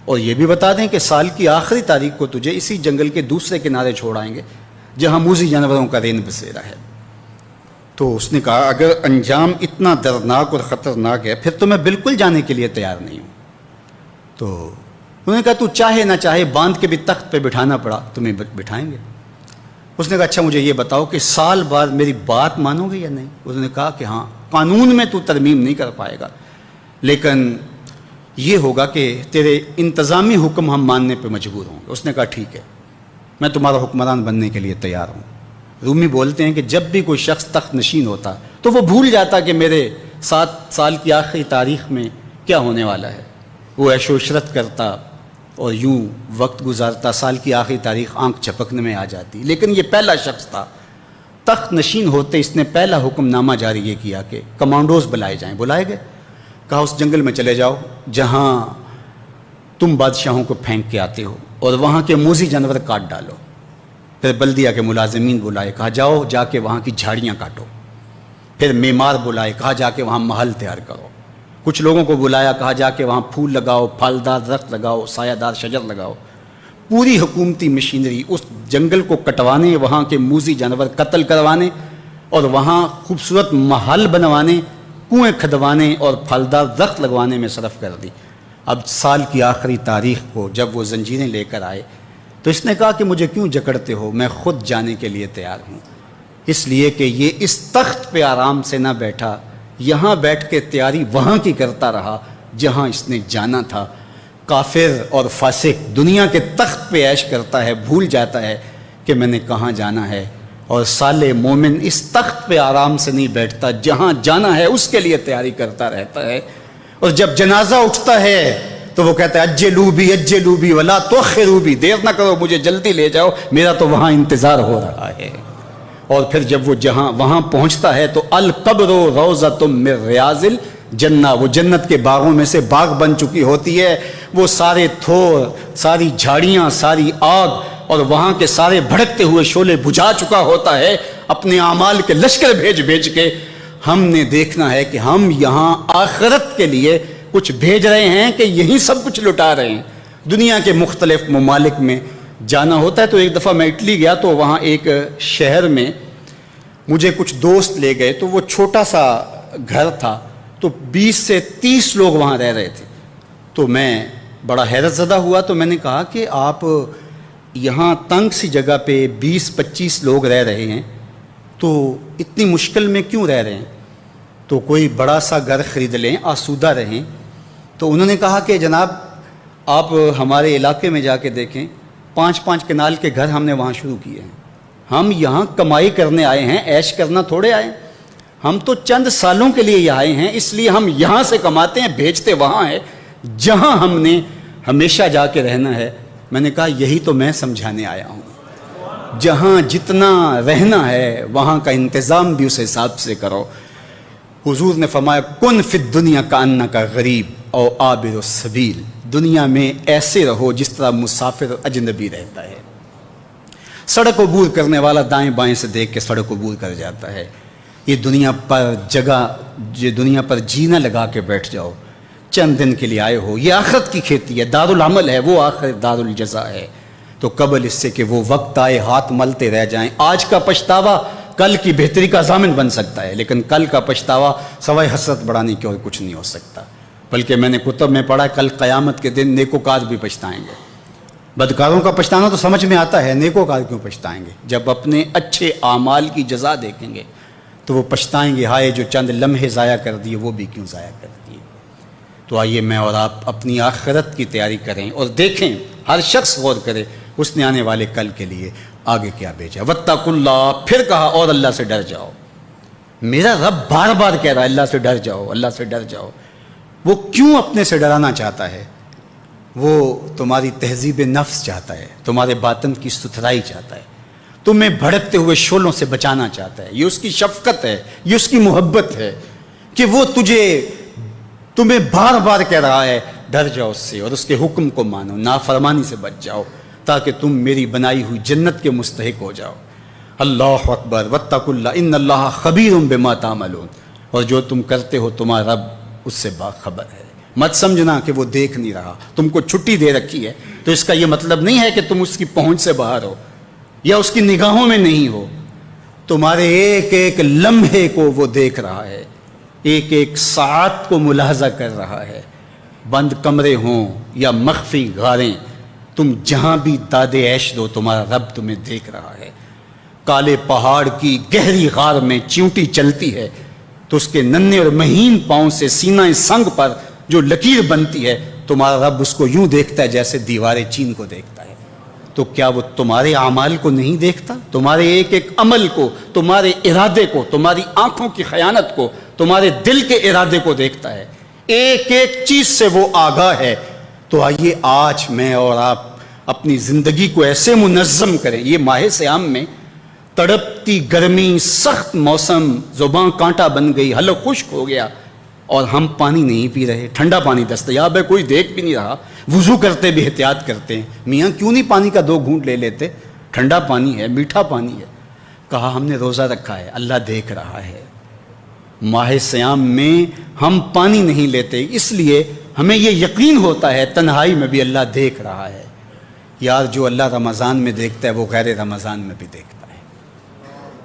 اور یہ بھی بتا دیں کہ سال کی آخری تاریخ کو تجھے اسی جنگل کے دوسرے کنارے چھوڑائیں گے جہاں موذی جانوروں کا رین بسیرا ہے۔ تو اس نے کہا اگر انجام اتنا دردناک اور خطرناک ہے پھر تو میں بالکل جانے کے لیے تیار نہیں ہوں۔ تو انہوں نے کہا تو چاہے نہ چاہے باندھ کے بھی تخت پہ بٹھانا پڑا تمہیں بٹھائیں گے۔ اس نے کہا اچھا مجھے یہ بتاؤ کہ سال بعد میری بات مانو گے یا نہیں؟ اس نے کہا کہ ہاں، قانون میں تو ترمیم نہیں کر پائے گا، لیکن یہ ہوگا کہ تیرے انتظامی حکم ہم ماننے پہ مجبور ہوں گے۔ اس نے کہا ٹھیک ہے، میں تمہارا حکمران بننے کے لیے تیار ہوں۔ رومی بولتے ہیں کہ جب بھی کوئی شخص تخت نشین ہوتا تو وہ بھول جاتا کہ میرے 7 سال کی آخری تاریخ میں کیا ہونے والا ہے۔ وہ عیش و عشرت کرتا اور یوں وقت گزارتا، سال کی آخری تاریخ آنکھ جھپکنے میں آ جاتی۔ لیکن یہ پہلا شخص تھا، تخت نشین ہوتے اس نے پہلا حکم نامہ جاری یہ کیا کہ کمانڈوز بلائے جائیں۔ بلائے گئے، کہا اس جنگل میں چلے جاؤ جہاں تم بادشاہوں کو پھینک کے آتے ہو اور وہاں کے موذی جانور کاٹ ڈالو۔ پھر بلدیہ کے ملازمین بلائے، کہا جاؤ جا کے وہاں کی جھاڑیاں کاٹو۔ پھر معمار بلائے، کہا جا کے وہاں محل تیار کرو۔ کچھ لوگوں کو بلایا، کہا جا کے وہاں پھول لگاؤ، پھلدار درخت لگاؤ، سایہ دار شجر لگاؤ۔ پوری حکومتی مشینری اس جنگل کو کٹوانے، وہاں کے موذی جانور قتل کروانے اور وہاں خوبصورت محل بنوانے، کنویں کھدوانے اور پھلدار درخت لگوانے میں صرف کر دی۔ اب سال کی آخری تاریخ کو جب وہ زنجیریں لے کر آئے تو اس نے کہا کہ مجھے کیوں جکڑتے ہو، میں خود جانے کے لیے تیار ہوں، اس لیے کہ یہ اس تخت پہ آرام سے نہ بیٹھا، یہاں بیٹھ کے تیاری وہاں کی کرتا رہا جہاں اس نے جانا تھا۔ کافر اور فاسق دنیا کے تخت پہ عیش کرتا ہے، بھول جاتا ہے کہ میں نے کہاں جانا ہے، اور صالح مومن اس تخت پہ آرام سے نہیں بیٹھتا، جہاں جانا ہے اس کے لیے تیاری کرتا رہتا ہے۔ اور جب جنازہ اٹھتا ہے تو وہ کہتا ہے اجلوا بی ولا تؤخروا بی، دیر نہ کرو، مجھے جلدی لے جاؤ، میرا تو وہاں انتظار ہو رہا ہے۔ اور پھر جب وہ وہاں پہنچتا ہے تو القبر روضۃ من ریاض الجنہ، وہ جنت کے باغوں میں سے باغ بن چکی ہوتی ہے۔ وہ سارے تھور، ساری جھاڑیاں، ساری آگ اور وہاں کے سارے بھڑکتے ہوئے شعلے بجھا چکا ہوتا ہے، اپنے اعمال کے لشکر بھیج کے۔ ہم نے دیکھنا ہے کہ ہم یہاں آخرت کے لیے کچھ بھیج رہے ہیں کہ یہی سب کچھ لٹا رہے ہیں۔ دنیا کے مختلف ممالک میں جانا ہوتا ہے۔ تو ایک دفعہ میں اٹلی گیا تو وہاں ایک شہر میں مجھے کچھ دوست لے گئے، تو وہ چھوٹا سا گھر تھا، تو 20 سے 30 لوگ وہاں رہ رہے تھے۔ تو میں بڑا حیرت زدہ ہوا، تو میں نے کہا کہ آپ یہاں تنگ سی جگہ پہ 20-25 لوگ رہ رہے ہیں تو اتنی مشکل میں کیوں رہ رہے ہیں؟ تو کوئی بڑا سا گھر خرید لیں، آسودہ رہیں۔ تو انہوں نے کہا کہ جناب آپ ہمارے علاقے میں جا کے دیکھیں، 5-5 کنال کے گھر ہم نے وہاں شروع کیے ہیں۔ ہم یہاں کمائی کرنے آئے ہیں، عیش کرنا تھوڑے آئے ہیں۔ ہم تو چند سالوں کے لیے یہ آئے ہیں، اس لیے ہم یہاں سے کماتے ہیں، بھیجتے وہاں ہے جہاں ہم نے ہمیشہ جا کے رہنا ہے۔ میں نے کہا یہی تو میں سمجھانے آیا ہوں، جہاں جتنا رہنا ہے وہاں کا انتظام بھی اس حساب سے کرو۔ حضور نے فرمایا کن فی الدنیا کانک غریب او عابر السبیل، دنیا میں ایسے رہو جس طرح مسافر اجنبی رہتا ہے۔ سڑک عبور کرنے والا دائیں بائیں سے دیکھ کے سڑک عبور کر جاتا ہے۔ یہ دنیا پر جینا لگا کے بیٹھ جاؤ، چند دن کے لیے آئے ہو، یہ آخرت کی کھیتی ہے، دار العمل ہے، وہ آخر دار الجزا ہے۔ تو قبل اس سے کہ وہ وقت آئے ہاتھ ملتے رہ جائیں، آج کا پچھتاوا کل کی بہتری کا ضامن بن سکتا ہے، لیکن کل کا پچھتاوا سوائے حسرت بڑھانے کی اور کچھ نہیں ہو سکتا۔ بلکہ میں نے کتب میں پڑھا کل قیامت کے دن نیکوکار بھی پچھتائیں گے۔ بدکاروں کا پچھتانا تو سمجھ میں آتا ہے، نیکوکار کیوں پچھتائیں گے؟ جب اپنے اچھے اعمال کی جزا دیکھیں گے تو وہ پچھتائیں گے، ہائے جو چند لمحے ضائع کر دیے وہ بھی کیوں ضائع کر دیے۔ تو آئیے میں اور آپ اپنی آخرت کی تیاری کریں اور دیکھیں، ہر شخص غور کرے اس نے آنے والے کل کے لیے آگے کیا بھیجا۔ واتقوا اللہ، پھر کہا اور اللہ سے ڈر جاؤ۔ میرا رب بار بار کہہ رہا ہے اللہ سے ڈر جاؤ، اللہ سے ڈر جاؤ۔ وہ کیوں اپنے سے ڈرانا چاہتا ہے؟ وہ تمہاری تہذیب نفس چاہتا ہے، تمہارے باطن کی ستھرائی چاہتا ہے، تمہیں بھڑکتے ہوئے شعلوں سے بچانا چاہتا ہے۔ یہ اس کی شفقت ہے، یہ اس کی محبت ہے کہ وہ تمہیں بار بار کہہ رہا ہے ڈر جاؤ اس سے اور اس کے حکم کو مانو، نافرمانی سے بچ جاؤ تاکہ تم میری بنائی ہوئی جنت کے مستحق ہو جاؤ۔ اللہ اکبر، واتقوا اللہ ان اللہ خبیر بما تعملون۔ اور جو تم کرتے ہو تمہارا رب اس سے باخبر ہے۔ مت سمجھنا کہ وہ دیکھ نہیں رہا، تم کو چھٹی دے رکھی ہے تو اس کا یہ مطلب نہیں ہے کہ تم اس کی پہنچ سے باہر ہو یا اس کی نگاہوں میں نہیں ہو۔ تمہارے ایک ایک لمحے کو وہ دیکھ رہا ہے، ایک ایک ساعت کو ملاحظہ کر رہا ہے۔ بند کمرے ہوں یا مخفی غاریں، تم جہاں بھی داد عیش دو تمہارا رب تمہیں دیکھ رہا ہے۔ کالے پہاڑ کی گہری غار میں چیونٹی چلتی ہے تو اس کے ننھے اور مہین پاؤں سے سینہ سنگ پر جو لکیر بنتی ہے تمہارا رب اس کو یوں دیکھتا ہے جیسے دیوار چین کو دیکھتا ہے۔ تو کیا وہ تمہارے اعمال کو نہیں دیکھتا؟ تمہارے ایک ایک عمل کو، تمہارے ارادے کو، تمہاری آنکھوں کی خیانت کو، تمہارے دل کے ارادے کو دیکھتا ہے، ایک ایک چیز سے وہ آگاہ ہے۔ تو آئیے آج میں اور آپ اپنی زندگی کو ایسے منظم کریں۔ یہ ماہ صیام میں تڑپتی گرمی، سخت موسم، زباں کانٹا بن گئی، حلق خشک ہو گیا اور ہم پانی نہیں پی رہے، ٹھنڈا پانی دستیاب ہے، کوئی دیکھ بھی نہیں رہا، وضو کرتے بھی احتیاط کرتے ہیں، میاں کیوں نہیں پانی کا 2 گھونٹ لے لیتے، ٹھنڈا پانی ہے، میٹھا پانی ہے۔ کہا ہم نے روزہ رکھا ہے، اللہ دیکھ رہا ہے۔ ماہ صیام میں ہم پانی نہیں لیتے، اس لیے ہمیں یہ یقین ہوتا ہے تنہائی میں بھی اللہ دیکھ رہا ہے۔ یار جو اللہ رمضان میں دیکھتا ہے وہ غیر رمضان میں بھی دیکھتا ہے۔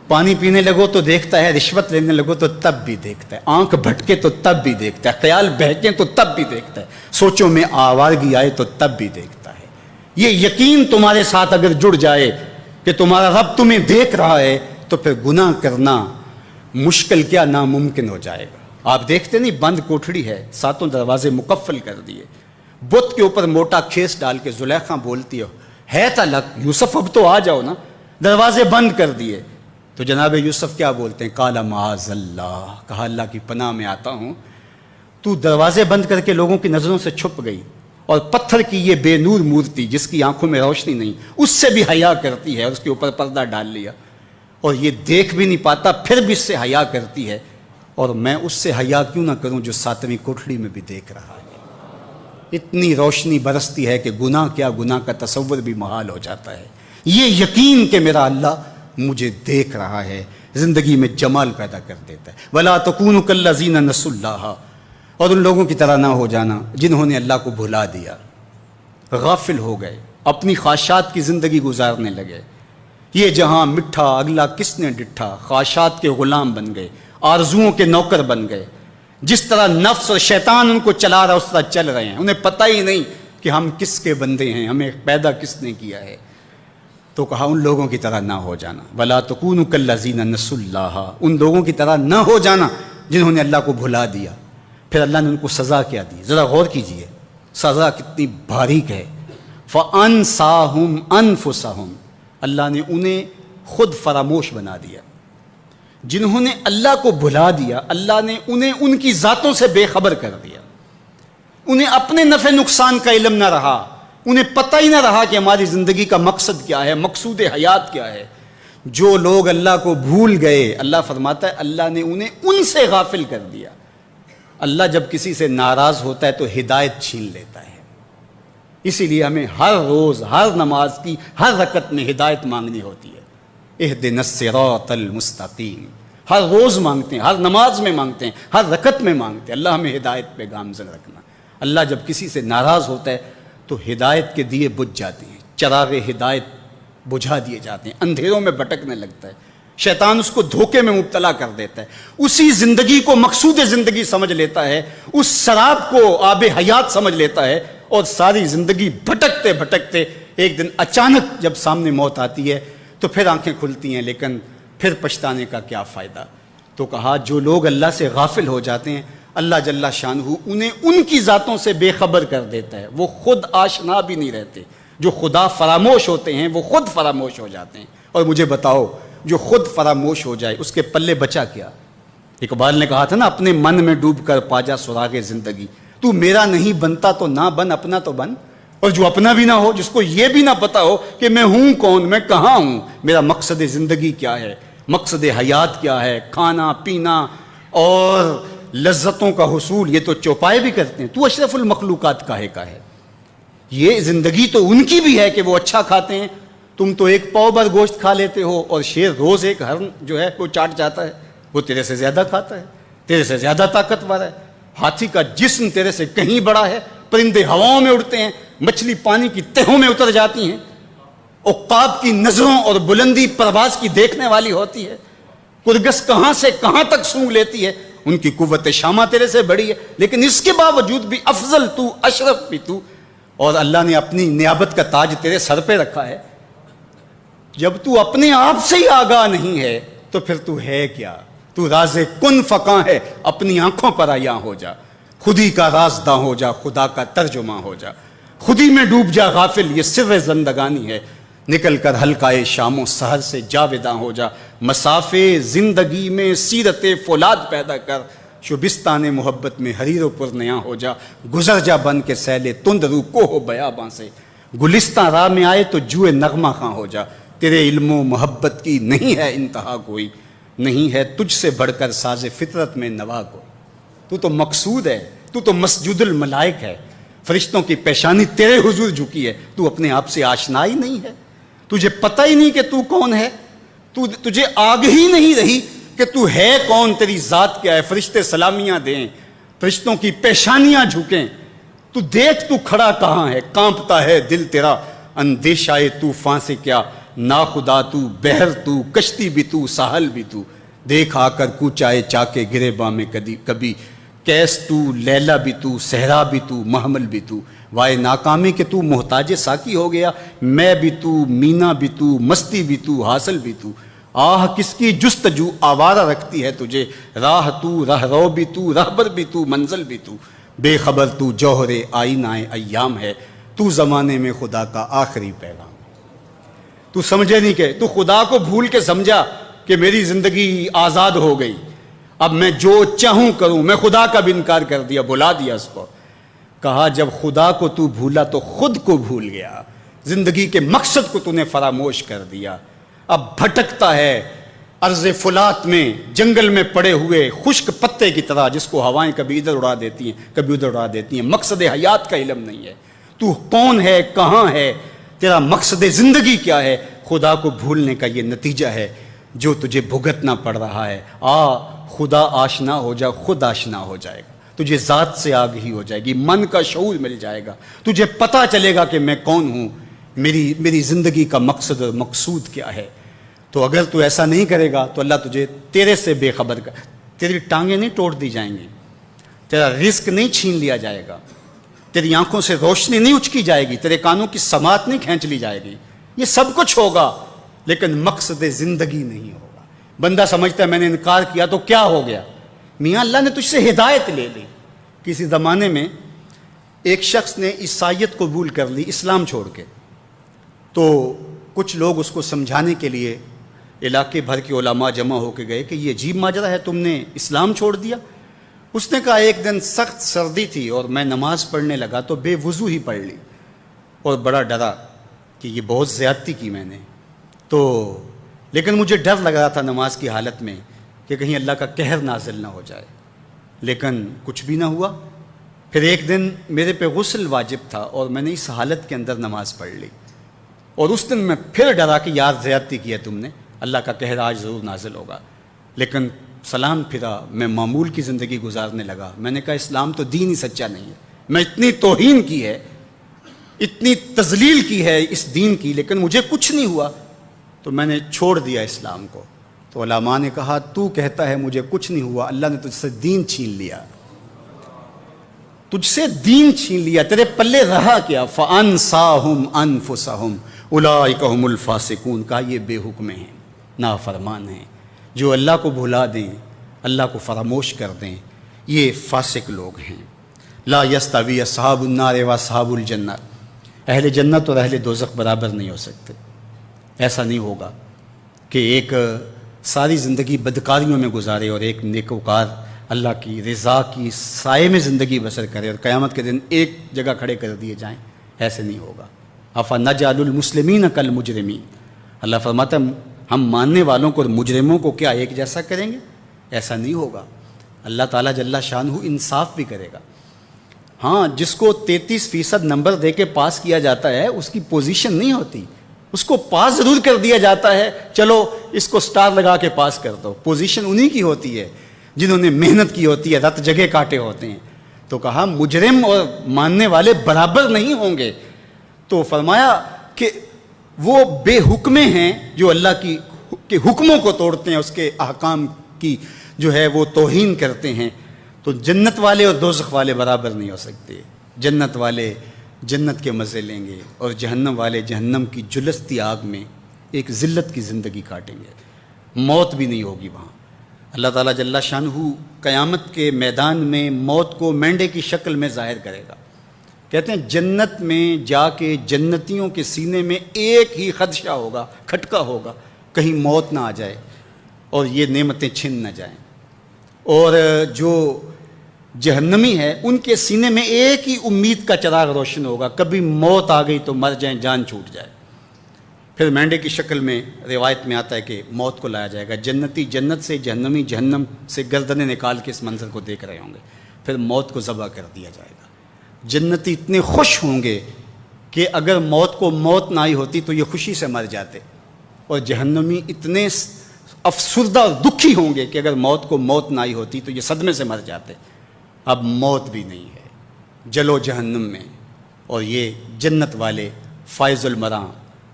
پانی پینے لگو تو دیکھتا ہے، رشوت لینے لگو تو تب بھی دیکھتا ہے، آنکھ بھٹکے تو تب بھی دیکھتا ہے، خیال بہکے تو تب بھی دیکھتا ہے، سوچوں میں آوارگی آئے تو تب بھی دیکھتا ہے۔ یہ یقین تمہارے ساتھ اگر جڑ جائے کہ تمہارا رب تمہیں دیکھ رہا ہے تو پھر گناہ کرنا مشکل کیا ناممکن ہو جائے گا۔ آپ دیکھتے نہیں بند کوٹھڑی ہے، 7 دروازے مقفل کر دیے، بت کے اوپر موٹا کھیس ڈال کے زلیخا بولتی ہے تلک یوسف اب تو آ جاؤ نا، دروازے بند کر دیے تو جناب یوسف کیا بولتے ہیں؟ قال معاذ اللہ، کہا اللہ کی پناہ میں آتا ہوں، تو دروازے بند کر کے لوگوں کی نظروں سے چھپ گئی اور پتھر کی یہ بے نور مورتی جس کی آنکھوں میں روشنی نہیں اس سے بھی حیا کرتی ہے، اس کے اوپر پردہ ڈال لیا اور یہ دیکھ بھی نہیں پاتا پھر بھی اس سے حیا کرتی ہے، اور میں اس سے حیا کیوں نہ کروں جو 7ویں کوٹھڑی میں بھی دیکھ رہا ہے۔ اتنی روشنی برستی ہے کہ گناہ کیا، گناہ کا تصور بھی محال ہو جاتا ہے۔ یہ یقین کہ میرا اللہ مجھے دیکھ رہا ہے زندگی میں جمال پیدا کر دیتا ہے۔ وَلَا تَكُونُوا كَالَّذِينَ نَسُوا اللَّهَ، اور ان لوگوں کی طرح نہ ہو جانا جنہوں نے اللہ کو بھلا دیا، غافل ہو گئے، اپنی خواہشات کی زندگی گزارنے لگے۔ یہ جہاں مٹھا اگلا کس نے ڈٹھا، خواہشات کے غلام بن گئے، آرزوؤں کے نوکر بن گئے۔ جس طرح نفس اور شیطان ان کو چلا رہا اس طرح چل رہے ہیں، انہیں پتہ ہی نہیں کہ ہم کس کے بندے ہیں، ہمیں پیدا کس نے کیا ہے۔ تو کہا ان لوگوں کی طرح نہ ہو جانا، وَلَا تَكُونُوا كَالَّذِينَ نَسُوا اللَّهَ، ان لوگوں کی طرح نہ ہو جانا جنہوں نے اللہ کو بھلا دیا۔ پھر اللہ نے ان کو سزا کیا دی، ذرا غور کیجئے سزا کتنی باریک ہے۔ فَأَنسَاهُمْ أَنفُسَهُمْ، اللہ نے انہیں خود فراموش بنا دیا۔ جنہوں نے اللہ کو بھلا دیا اللہ نے انہیں ان کی ذاتوں سے بے خبر کر دیا، انہیں اپنے نفع نقصان کا علم نہ رہا، انہیں پتہ ہی نہ رہا کہ ہماری زندگی کا مقصد کیا ہے، مقصود حیات کیا ہے۔ جو لوگ اللہ کو بھول گئے، اللہ فرماتا ہے اللہ نے انہیں ان سے غافل کر دیا۔ اللہ جب کسی سے ناراض ہوتا ہے تو ہدایت چھین لیتا ہے، اسی لیے ہمیں ہر روز ہر نماز کی ہر رکعت میں ہدایت مانگنی ہوتی ہے۔ اہدنا الصراط المستقیم، ہر روز مانگتے ہیں، ہر نماز میں مانگتے ہیں، ہر رکعت میں مانگتے ہیں، اللہ ہمیں ہدایت پہ گامزن رکھنا۔ اللہ جب کسی سے ناراض ہوتا ہے تو ہدایت کے دیے بجھ جاتے ہیں، چراغ ہدایت بجھا دیے جاتے ہیں، اندھیروں میں بھٹکنے لگتا ہے۔ شیطان اس کو دھوکے میں مبتلا کر دیتا ہے، اسی زندگی کو مقصود زندگی سمجھ لیتا ہے، اس شراب کو آب حیات سمجھ لیتا ہے، اور ساری زندگی بھٹکتے بھٹکتے ایک دن اچانک جب سامنے موت آتی ہے تو پھر آنکھیں کھلتی ہیں، لیکن پھر پچھتانے کا کیا فائدہ؟ تو کہا جو لوگ اللہ سے غافل ہو جاتے ہیں اللہ جل شانہ انہیں ان کی ذاتوں سے بے خبر کر دیتا ہے، وہ خود آشنا بھی نہیں رہتے۔ جو خدا فراموش ہوتے ہیں وہ خود فراموش ہو جاتے ہیں۔ اور مجھے بتاؤ جو خود فراموش ہو جائے اس کے پلے بچا کیا؟ اقبال نے کہا تھا نا، اپنے من میں ڈوب کر پا جا سراغ زندگی، تو میرا نہیں بنتا تو نہ بن، اپنا تو بن۔ اور جو اپنا بھی نہ ہو، جس کو یہ بھی نہ پتا ہو کہ میں ہوں کون، میں کہاں ہوں، میرا مقصد زندگی کیا ہے، مقصد حیات کیا ہے، کھانا پینا اور لذتوں کا حصول، یہ تو چوپائے بھی کرتے ہیں، تو اشرف المخلوقات کاہے کا ہے؟ یہ زندگی تو ان کی بھی ہے کہ وہ اچھا کھاتے ہیں، تم تو ایک پاؤ بھر گوشت کھا لیتے ہو، اور شیر روز ایک ہرن جو ہے وہ چاٹ جاتا ہے، وہ تیرے سے زیادہ کھاتا ہے، تیرے سے زیادہ طاقتور ہے، ہاتھی کا جسم تیرے سے کہیں بڑا ہے، پرندے ہواؤں میں اڑتے ہیں، مچھلی پانی کی تہوں میں اتر جاتی ہیں، عقاب کی نظروں اور بلندی پرواز کی دیکھنے والی ہوتی ہے، کرگس کہاں سے کہاں تک سونگ لیتی ہے، ان کی قوت شامہ تیرے سے بڑی ہے، لیکن اس کے باوجود بھی افضل تو، اشرف بھی تو، اور اللہ نے اپنی نیابت کا تاج تیرے سر پہ رکھا ہے۔ جب تو اپنے آپ سے ہی آگاہ نہیں ہے تو پھر تو ہے کیا؟ تو راز کن فقاں ہے، اپنی آنکھوں پر عیاں ہو جا، خودی کا رازداں ہو جا، خدا کا ترجمہ ہو جا، خودی میں ڈوب جا غافل، یہ سر زندگانی ہے، نکل کر حلقائے شام و سحر سے جاوداں ہو جا، مسافے زندگی میں سیرت فولاد پیدا کر، شبستان محبت میں حریر و پرنیاں ہو جا، گزر جا بن کے سیلے تند رو کو ہو بیاباں سے، گلستان راہ میں آئے تو جوئے نغمہ خاں ہو جا، تیرے علم و محبت کی نہیں ہے انتہا کوئی، نہیں ہے تجھ سے بڑھ کر ساز فطرت میں نوا کوئی، تو تو مقصود ہے، تو تو مسجود الملائک ہے، فرشتوں کی پیشانی تیرے حضور جھکی ہے، تو اپنے آپ سے آشنا ہی نہیں ہے، تجھے پتہ ہی نہیں کہ تو کون ہے، تجھے آگ ہی نہیں رہی کہ تو ہے کون، تیری ذات کیا ہے، فرشتے سلامیاں دیں، فرشتوں کی پیشانیاں جھکیں، تو دیکھ تو کھڑا کہاں ہے، کانپتا ہے دل تیرا اندیشہ طوفان سے کیا، ناخدا تو، بحر تو، کشتی بھی تو، ساحل بھی تو، دیکھ آ کر کوچائے چاکے گریباں میں کبھی، کیس تو، لیلا بھی تو، صحرا بھی تو، محمل بھی تو، وائے ناکامی کہ تو محتاج ساکی ہو گیا، میں بھی تو، مینا بھی تو، مستی بھی تو، حاصل بھی تو، آہ کس کی جستجو آوارہ رکھتی ہے تجھے، راہ تو، راہ رو بھی تو، رہبر بھی تو، منزل بھی تو، بے خبر تو، جوہر آئینہ ایام ہے، تو زمانے میں خدا کا آخری پیغام، تو سمجھے نہیں کہ تو خدا کو بھول کے سمجھا کہ میری زندگی آزاد ہو گئی، اب میں جو چاہوں کروں، میں خدا کا بھی انکار کر دیا، بلا دیا اس کو، کہا جب خدا کو تو بھولا تو خود کو بھول گیا، زندگی کے مقصد کو تو نے فراموش کر دیا، اب بھٹکتا ہے ارض فلات میں، جنگل میں پڑے ہوئے خشک پتے کی طرح، جس کو ہوائیں کبھی ادھر اڑا دیتی ہیں کبھی ادھر اڑا دیتی ہیں، مقصد حیات کا علم نہیں ہے، تو کون ہے، کہاں ہے، تیرا مقصد زندگی کیا ہے، خدا کو بھولنے کا یہ نتیجہ ہے جو تجھے بھگتنا پڑ رہا ہے، خدا آشنا ہو جا، خود آشنا ہو جائے گا، تجھے ذات سے آگہی ہو جائے گی، من کا شعور مل جائے گا، تجھے پتہ چلے گا کہ میں کون ہوں، میری زندگی کا مقصد اور مقصود کیا ہے۔ تو اگر تو ایسا نہیں کرے گا تو اللہ تجھے تیرے سے بے خبر کر، تیری ٹانگیں نہیں توڑ دی جائیں گی، تیرا رزق نہیں چھین لیا جائے گا، تیری آنکھوں سے روشنی نہیں اچکی جائے گی، تیرے کانوں کی سماعت نہیں کھینچ لی جائے گی، یہ سب کچھ ہوگا لیکن مقصد زندگی نہیں ہوگا۔ بندہ سمجھتا ہے میں نے انکار کیا تو کیا ہو گیا، میاں اللہ نے تجھ سے ہدایت لے لی۔ کسی زمانے میں ایک شخص نے عیسائیت قبول کر لی اسلام چھوڑ کے، تو کچھ لوگ اس کو سمجھانے کے لیے علاقے بھر کے علماء جمع ہو کے گئے کہ یہ عجیب ماجرا ہے، تم نے اسلام چھوڑ دیا۔ اس نے کہا ایک دن سخت سردی تھی اور میں نماز پڑھنے لگا تو بے وضو ہی پڑھ لی، اور بڑا ڈرا کہ یہ بہت زیادتی کی میں نے، تو لیکن مجھے ڈر لگ رہا تھا نماز کی حالت میں کہ کہیں اللہ کا قہر نازل نہ ہو جائے، لیکن کچھ بھی نہ ہوا۔ پھر ایک دن میرے پہ غسل واجب تھا اور میں نے اس حالت کے اندر نماز پڑھ لی، اور اس دن میں پھر ڈرا کہ یار زیادتی کی ہے تم نے، اللہ کا قہر آج ضرور نازل ہوگا، لیکن سلام پھرا، میں معمول کی زندگی گزارنے لگا۔ میں نے کہا اسلام تو دین ہی سچا نہیں ہے، میں اتنی توہین کی ہے، اتنی تذلیل کی ہے اس دین کی، لیکن مجھے کچھ نہیں ہوا، تو میں نے چھوڑ دیا اسلام کو۔ تو علماء نے کہا تو کہتا ہے مجھے کچھ نہیں ہوا، اللہ نے تجھ سے دین چھین لیا، تجھ سے دین چھین لیا، تیرے پلے رہا کیا؟ فَأَنْسَاهُمْ أَنفُسَهُمْ أُولَٰئِكَ هُمُ الْفَاسِقُونَ، کہا یہ بے حکم ہیں، نافرمان ہیں، جو اللہ کو بھلا دیں، اللہ کو فراموش کر دیں، یہ فاسق لوگ ہیں۔ لا یستوی اصحاب النار واصحاب الجنہ، اہل جنت اور اہل دوزخ برابر نہیں ہو سکتے۔ ایسا نہیں ہوگا کہ ایک ساری زندگی بدکاریوں میں گزارے اور ایک نیکوکار اللہ کی رضا کی سائے میں زندگی بسر کرے اور قیامت کے دن ایک جگہ کھڑے کر دیے جائیں، ایسے نہیں ہوگا۔ افنجعل المسلمین کالمجرمین، اللہ فرماتا ہے ہم ماننے والوں کو اور مجرموں کو کیا ایک جیسا کریں گے؟ ایسا نہیں ہوگا۔ اللہ تعالیٰ جل شانہ انصاف بھی کرے گا۔ ہاں، جس کو 33% نمبر دے کے پاس کیا جاتا ہے اس کی پوزیشن نہیں ہوتی، اس کو پاس ضرور کر دیا جاتا ہے، چلو اس کو سٹار لگا کے پاس کر دو، پوزیشن انہی کی ہوتی ہے جنہوں نے محنت کی ہوتی ہے، رت جگہ کاٹے ہوتے ہیں۔ تو کہا مجرم اور ماننے والے برابر نہیں ہوں گے، تو فرمایا کہ وہ بے حکمے ہیں جو اللہ کے حکموں کو توڑتے ہیں، اس کے احکام کی جو ہے وہ توہین کرتے ہیں۔ تو جنت والے اور دوزخ والے برابر نہیں ہو سکتے۔ جنت والے جنت کے مزے لیں گے اور جہنم والے جہنم کی جلستی آگ میں ایک ذلت کی زندگی کاٹیں گے، موت بھی نہیں ہوگی وہاں۔ اللہ تعالیٰ جل شانہ قیامت کے میدان میں موت کو مینڈے کی شکل میں ظاہر کرے گا۔ کہتے ہیں جنت میں جا کے جنتیوں کے سینے میں ایک ہی خدشہ ہوگا، کھٹکا ہوگا، کہیں موت نہ آ جائے اور یہ نعمتیں چھن نہ جائیں۔ اور جو جہنمی ہے ان کے سینے میں ایک ہی امید کا چراغ روشن ہوگا، کبھی موت آ گئی تو مر جائیں، جان چھوٹ جائے۔ پھر مینڈے کی شکل میں روایت میں آتا ہے کہ موت کو لایا جائے گا، جنتی جنت سے، جہنمی جہنم سے گردنیں نکال کے اس منظر کو دیکھ رہے ہوں گے، پھر موت کو ذبح کر دیا جائے گا۔ جنتی اتنے خوش ہوں گے کہ اگر موت کو موت نہ آئی ہوتی تو یہ خوشی سے مر جاتے، اور جہنمی اتنے افسردہ اور دکھی ہوں گے کہ اگر موت کو موت نہ آئی ہوتی تو یہ صدمے سے مر جاتے۔ اب موت بھی نہیں ہے، جلو جہنم میں، اور یہ جنت والے فائز المرام،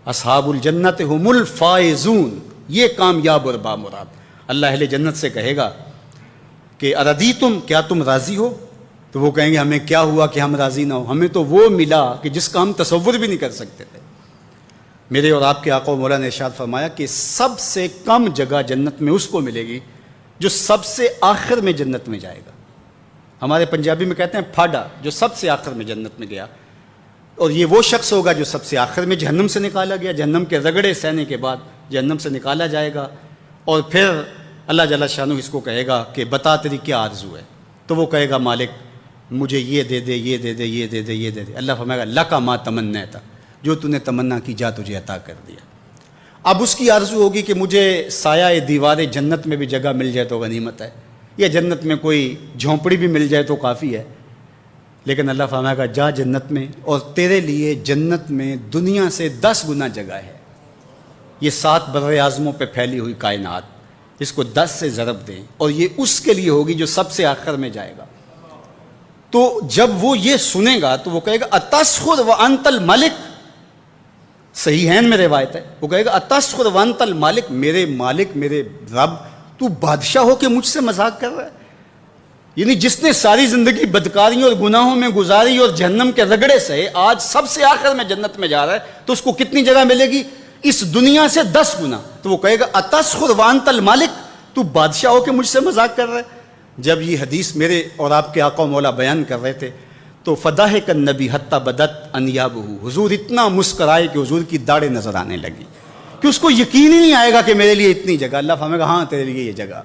اصحاب الجنت هم الفائزون، یہ کامیاب اور بامراد۔ اللہ اہل جنت سے کہے گا کہ اردیتم، کیا تم راضی ہو؟ تو وہ کہیں گے ہمیں کیا ہوا کہ ہم راضی نہ ہو، ہمیں تو وہ ملا کہ جس کا ہم تصور بھی نہیں کر سکتے تھے۔ میرے اور آپ کے آقا و مولا نے ارشاد فرمایا کہ سب سے کم جگہ جنت میں اس کو ملے گی جو سب سے آخر میں جنت میں جائے گا۔ ہمارے پنجابی میں کہتے ہیں پھاڈا، جو سب سے آخر میں جنت میں گیا، اور یہ وہ شخص ہوگا جو سب سے آخر میں جہنم سے نکالا گیا، جہنم کے رگڑے سہنے کے بعد جہنم سے نکالا جائے گا، اور پھر اللہ جل شانہ اس کو کہے گا کہ بتا تیری کیا آرزو ہے؟ تو وہ کہے گا مالک مجھے یہ دے دے، یہ دے دے، یہ دے دے، یہ دے دے۔ اللہ فرمائے گا لکا ما تمنیت، جو تو نے تمنا کی جا تجھے عطا کر دیا۔ اب اس کی آرزو ہوگی کہ مجھے سایہ دیوار جنت میں بھی جگہ مل جائے تو غنیمت ہے، یا جنت میں کوئی جھونپڑی بھی مل جائے تو کافی ہے۔ لیکن اللہ فرمائے گا جا جنت میں، اور تیرے لیے جنت میں دنیا سے 10 گنا جگہ ہے۔ یہ 7 بر اعظموں پہ پھیلی ہوئی کائنات، اس کو 10 سے ضرب دیں، اور یہ اس کے لیے ہوگی جو سب سے آخر میں جائے گا۔ تو جب وہ یہ سنے گا تو وہ کہے گا اتسخر وانت الملک، صحیح ہے میں روایت ہے، وہ کہے گا اتسخر وانت الملک، میرے مالک، میرے رب، تو بادشاہ ہو کے مجھ سے مذاق کر رہا ہے؟ یعنی جس نے ساری زندگی بدکاریوں اور گناہوں میں گزاری اور جہنم کے رگڑے سے آج سب سے آخر میں جنت میں جا رہا ہے، تو اس کو کتنی جگہ ملے گی؟ اس دنیا سے 10 گنا۔ تو وہ کہے گا اتسخر وانت الملک، تو بادشاہ ہو کے مجھ سے مذاق کر رہا ہے۔ جب یہ حدیث میرے اور آپ کے آقا و مولا بیان کر رہے تھے تو فضاحک النبی حتی بدت انیابہ، حضور اتنا مسکرائے کہ حضور کی داڑھیں نظر آنے لگی، کہ اس کو یقین ہی نہیں آئے گا کہ میرے لیے اتنی جگہ۔ اللہ فرمائے گا ہاں تیرے لیے یہ جگہ،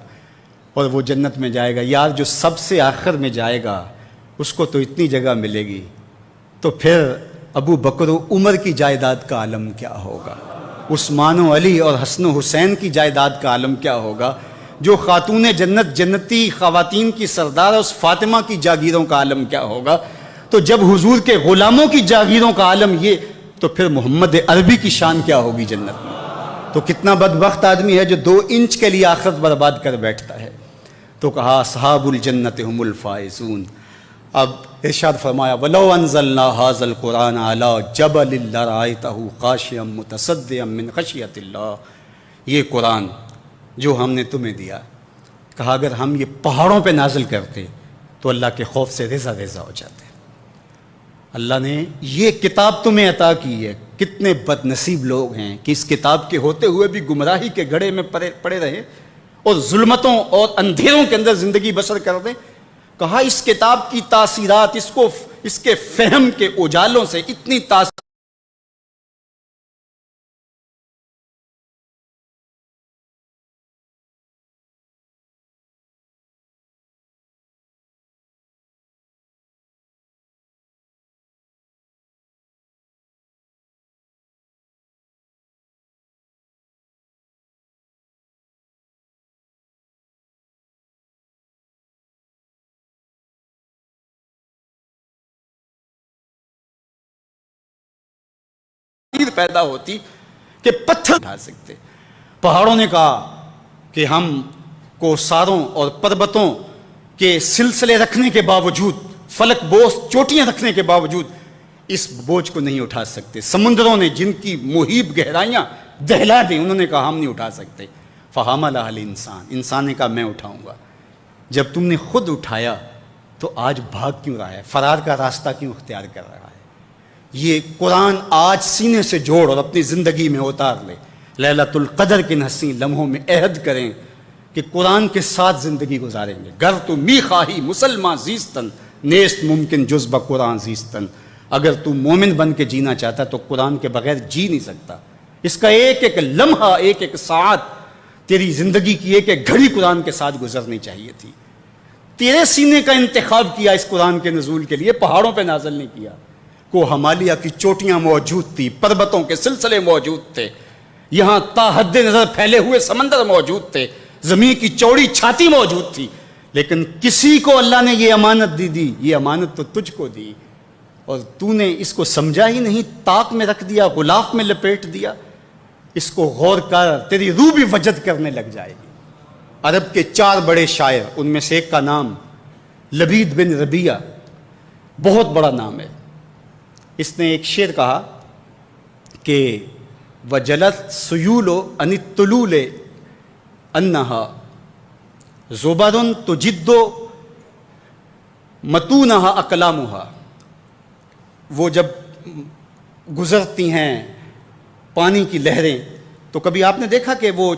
اور وہ جنت میں جائے گا۔ یار جو سب سے آخر میں جائے گا اس کو تو اتنی جگہ ملے گی، تو پھر ابو بکر و عمر کی جائیداد کا عالم کیا ہوگا؟ عثمان و علی اور حسن و حسین کی جائیداد کا عالم کیا ہوگا؟ جو خاتون جنت، جنتی خواتین کی سردار اس فاطمہ کی جاگیروں کا عالم کیا ہوگا؟ تو جب حضور کے غلاموں کی جاگیروں کا عالم یہ، تو پھر محمد عربی کی شان کیا ہوگی جنت میں؟ تو کتنا بدبخت آدمی ہے جو 2 انچ کے لیے آخرت برباد کر بیٹھتا ہے۔ تو کہا اصحاب الجنت هم الفائزون۔ اب ارشاد فرمایا وَلَوْ أَنزَلْنَا هَذَا الْقُرْآنَ عَلَى جَبَلٍ لَرَأَيْتَهُ خَاشِعًا مُتَصَدِّعًا مِنْ خَشْيَةِ اللَّهِ، یہ قرآن جو ہم نے تمہیں دیا. کہا اگر ہم یہ پہاڑوں پہ نازل کرتے تو اللہ کے خوف سے ریزہ ریزہ ہو جاتے. اللہ نے یہ کتاب تمہیں عطا کی ہے. کتنے بد نصیب لوگ ہیں کہ اس کتاب کے ہوتے ہوئے بھی گمراہی کے گڑھے میں پڑے رہے اور ظلمتوں اور اندھیروں کے اندر زندگی بسر کر دیں. کہا اس کتاب کی تاثیرات اس کے فہم کے اجالوں سے اتنی تاثیر پیدا ہوتی کہ پتھر اٹھا سکتے. پہاڑوں نے کہا کہ ہم کو ساروں اور پربتوں کے سلسلے رکھنے کے باوجود، فلک بوس چوٹیاں رکھنے کے باوجود اس بوجھ کو نہیں اٹھا سکتے. سمندروں نے جن کی محیب گہرائیاں دہلا دیں، انہوں نے کہا ہم نہیں اٹھا سکتے. فحملھا الانسان، انسان نے کہا میں اٹھاؤں گا. جب تم نے خود اٹھایا تو آج بھاگ کیوں رہا ہے؟ فرار کا راستہ کیوں اختیار کر رہا ہے؟ یہ قرآن آج سینے سے جوڑ اور اپنی زندگی میں اتار لے. لیلۃ القدر کے حسین لمحوں میں عہد کریں کہ قرآن کے ساتھ زندگی گزاریں گے. گر تو می خواہی مسلمان زیستن، نیست ممکن جز با قرآن زیستن. اگر تو مومن بن کے جینا چاہتا تو قرآن کے بغیر جی نہیں سکتا. اس کا ایک ایک لمحہ، ایک ایک ساعت، تیری زندگی کی ایک ایک گھڑی قرآن کے ساتھ گزرنی چاہیے تھی. تیرے سینے کا انتخاب کیا اس قرآن کے نزول کے لیے، پہاڑوں پہ نازل نہیں کیا. کو ہمالیہ کی چوٹیاں موجود تھی، پربتوں کے سلسلے موجود تھے، یہاں تا حد نظر پھیلے ہوئے سمندر موجود تھے، زمین کی چوڑی چھاتی موجود تھی. لیکن کسی کو اللہ نے یہ امانت دی، یہ امانت تو تجھ کو دی، اور تو نے اس کو سمجھا ہی نہیں، طاق میں رکھ دیا، غلاف میں لپیٹ دیا. اس کو غور کر، تیری روح بھی وجد کرنے لگ جائے گی. عرب کے 4 بڑے شاعر، ان میں سے ایک کا نام لبید بن ربیہ، بہت بڑا نام ہے. اس نے ایک شعر کہا کہ وجلت سیول عن الطلول انها زبر تجد متونها اقلامها. وہ جب گزرتی ہیں پانی کی لہریں تو کبھی آپ نے دیکھا کہ وہ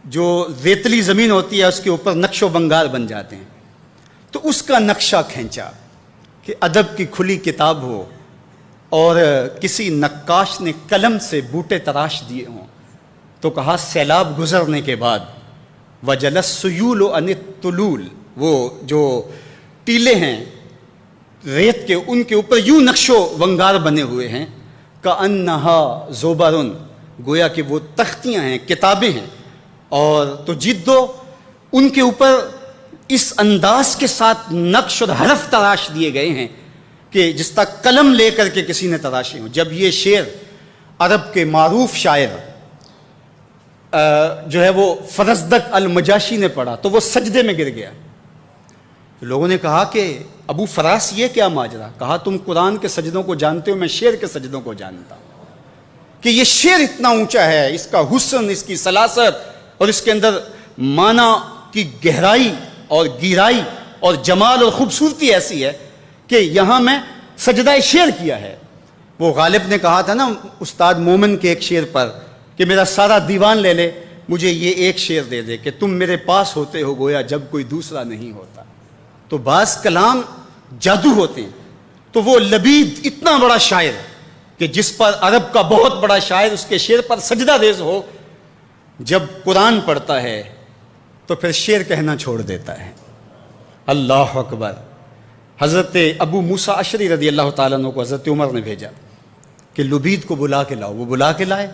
جو ریتلی زمین ہوتی ہے اس کے اوپر نقش و بنگار بن جاتے ہیں. تو اس کا نقشہ کھینچا کہ ادب کی کھلی کتاب ہو اور کسی نقاش نے قلم سے بوٹے تراش دیے ہوں. تو کہا سیلاب گزرنے کے بعد وجل السیول عن الطلول، وہ جو ٹیلے ہیں ریت کے، ان کے اوپر یوں نقش و بنگار بنے ہوئے ہیں، کأنہا زبرن، گویا کہ وہ تختیاں ہیں، کتابیں ہیں. اور تو جدو ان کے اوپر اس انداز کے ساتھ نقش اور حرف تراش دیے گئے ہیں کہ جس طرح قلم لے کر کے کسی نے تراشے ہوں. جب یہ شعر عرب کے معروف شاعر جو ہے وہ فرزدق المجاشی نے پڑھا تو وہ سجدے میں گر گیا. لوگوں نے کہا کہ ابو فراس یہ کیا ماجرا؟ کہا تم قرآن کے سجدوں کو جانتے ہو، میں شعر کے سجدوں کو جانتا ہوں کہ یہ شعر اتنا اونچا ہے، اس کا حسن، اس کی سلاست اور اس کے اندر معنی کی گہرائی اور گہرائی اور جمال اور خوبصورتی ایسی ہے کہ یہاں میں سجدہ شعر کیا ہے. وہ غالب نے کہا تھا نا استاد مومن کے ایک شعر پر کہ میرا سارا دیوان لے لے، مجھے یہ ایک شعر دے دے کہ تم میرے پاس ہوتے ہو گویا جب کوئی دوسرا نہیں ہوتا. تو بعض کلام جادو ہوتے ہیں. تو وہ لبید اتنا بڑا شاعر کہ جس پر عرب کا بہت بڑا شاعر اس کے شعر پر سجدہ ریز ہو، جب قرآن پڑھتا ہے تو پھر شعر کہنا چھوڑ دیتا ہے. اللہ اکبر. حضرت ابو موسیٰ اشعری رضی اللہ تعالیٰ عنہ کو حضرت عمر نے بھیجا کہ لبید کو بلا کے لاؤ. وہ بلا کے لائے.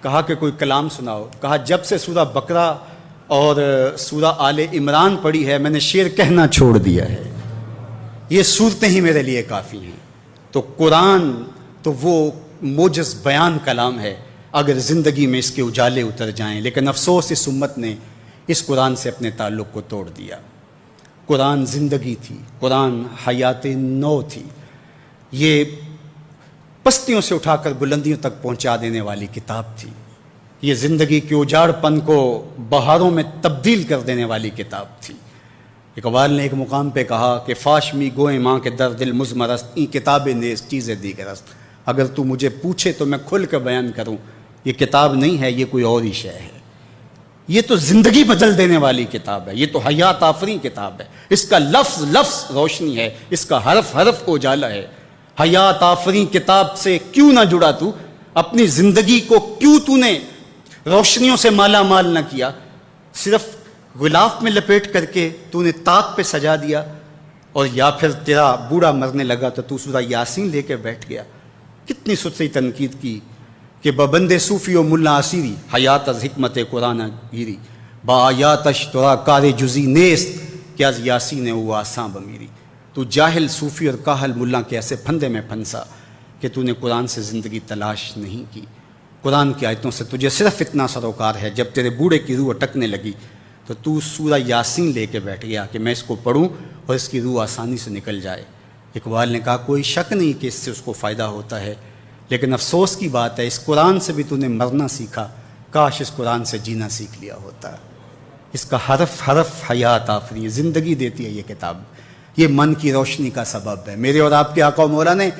کہا کہ کوئی کلام سناؤ. کہا جب سے سورہ بقرہ اور سورہ آل عمران پڑھی ہے میں نے شعر کہنا چھوڑ دیا ہے، یہ صورتیں ہی میرے لیے کافی ہیں. تو قرآن تو وہ موجز بیان کلام ہے اگر زندگی میں اس کے اجالے اتر جائیں. لیکن افسوس اس امت نے اس قرآن سے اپنے تعلق کو توڑ دیا. قرآن زندگی تھی، قرآن حیات نو تھی. یہ پستیوں سے اٹھا کر بلندیوں تک پہنچا دینے والی کتاب تھی. یہ زندگی کے اجاڑ پن کو بہاروں میں تبدیل کر دینے والی کتاب تھی۔ اقبال نے ایک مقام پہ کہا کہ فاش می گوئے ماں کے در دل مزمرست این کتابیں نیز چیزیں دیگرست، اگر تو مجھے پوچھے تو میں کھل کے بیان کروں، یہ کتاب نہیں ہے، یہ کوئی اور ہی شے ہے۔ یہ تو زندگی بدل دینے والی کتاب ہے، یہ تو حیات آفریں کتاب ہے، اس کا لفظ لفظ روشنی ہے، اس کا حرف حرف اجالا ہے۔ حیات آفریں کتاب سے کیوں نہ جڑا تو؟ اپنی زندگی کو کیوں تو نے روشنیوں سے مالا مال نہ کیا؟ صرف غلاف میں لپیٹ کر کے تو نے طاق پہ سجا دیا، اور یا پھر تیرا بوڑھا مرنے لگا تو سورہ یاسین لے کے بیٹھ گیا۔ کتنی ستری تنقید کی کہ ببند صوفی و ملا اسیری حیات از حکمت قرآن گیری، با آیاتش ترا کار جزی نیست کہ از یاسین او آساں بمیری۔ تو جاہل صوفی اور کاہل ملا کے ایسے پھندے میں پھنسا کہ تو نے قرآن سے زندگی تلاش نہیں کی۔ قرآن کی آیتوں سے تجھے صرف اتنا سروکار ہے، جب تیرے بوڑھے کی روح اٹکنے لگی تو سورہ یاسین لے کے بیٹھ گیا کہ میں اس کو پڑھوں اور اس کی روح آسانی سے نکل جائے۔ اقبال نے کہا کوئی شک نہیں کہ اس سے اس کو فائدہ ہوتا ہے، لیکن افسوس کی بات ہے اس قرآن سے بھی تو نے مرنا سیکھا، کاش اس قرآن سے جینا سیکھ لیا ہوتا۔ اس کا حرف حرف حیات آفری زندگی دیتی ہے یہ کتاب، یہ من کی روشنی کا سبب ہے۔ میرے اور آپ کے آقا و مولا نے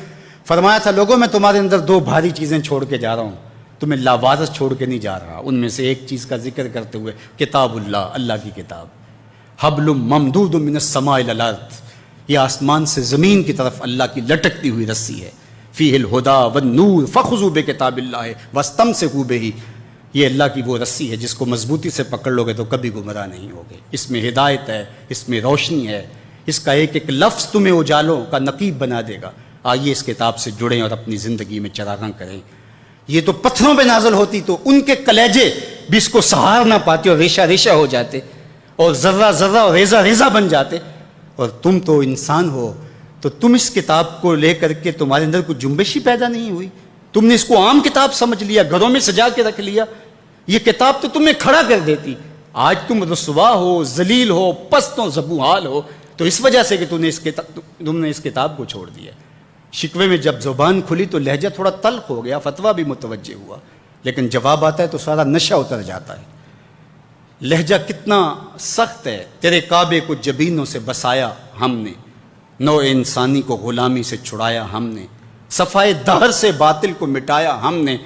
فرمایا تھا لوگوں میں تمہارے اندر دو بھاری چیزیں چھوڑ کے جا رہا ہوں، تمہیں لاوارث چھوڑ کے نہیں جا رہا۔ ان میں سے ایک چیز کا ذکر کرتے ہوئے کتاب اللہ، اللہ کی کتاب، حبل ممدود من السماء الی الارض، یہ آسمان سے زمین کی طرف اللہ کی لٹکتی ہوئی رسی ہے۔ فیہ الہدی والنور فخذوا بکتاب اللہ واستمسکوا بہ، یہ اللہ کی وہ رسی ہے جس کو مضبوطی سے پکڑ لو گے تو کبھی گمراہ نہیں ہوگے۔ اس میں ہدایت ہے، اس میں روشنی ہے، اس کا ایک ایک لفظ تمہیں اجالوں کا نقیب بنا دے گا۔ آئیے اس کتاب سے جڑیں اور اپنی زندگی میں چراغاں کریں۔ یہ تو پتھروں پہ نازل ہوتی تو ان کے کلیجے بھی اس کو سہار نہ پاتے اور ریشہ ریشہ ہو جاتے اور ذرہ ذرہ اور ریزہ ریزہ بن جاتے، اور تم تو انسان ہو تو تم اس کتاب کو لے کر کے تمہارے اندر کوئی جنبش ہی پیدا نہیں ہوئی، تم نے اس کو عام کتاب سمجھ لیا، گھروں میں سجا کے رکھ لیا۔ یہ کتاب تو تمہیں کھڑا کر دیتی، آج تم رسوا ہو، ذلیل ہو، پست و زبوحال ہو تو اس وجہ سے کہ تم نے اس کتاب کو چھوڑ دیا۔ شکوے میں جب زبان کھلی تو لہجہ تھوڑا تلخ ہو گیا، فتویٰ بھی متوجہ ہوا، لیکن جواب آتا ہے تو سارا نشہ اتر جاتا ہے۔ لہجہ کتنا سخت ہے، تیرے کعبے کو جبینوں سے بسایا ہم نے، نو انسانی کو غلامی سے چھڑایا ہم نے، صفائے دہر سے باطل کو مٹایا ہم نے،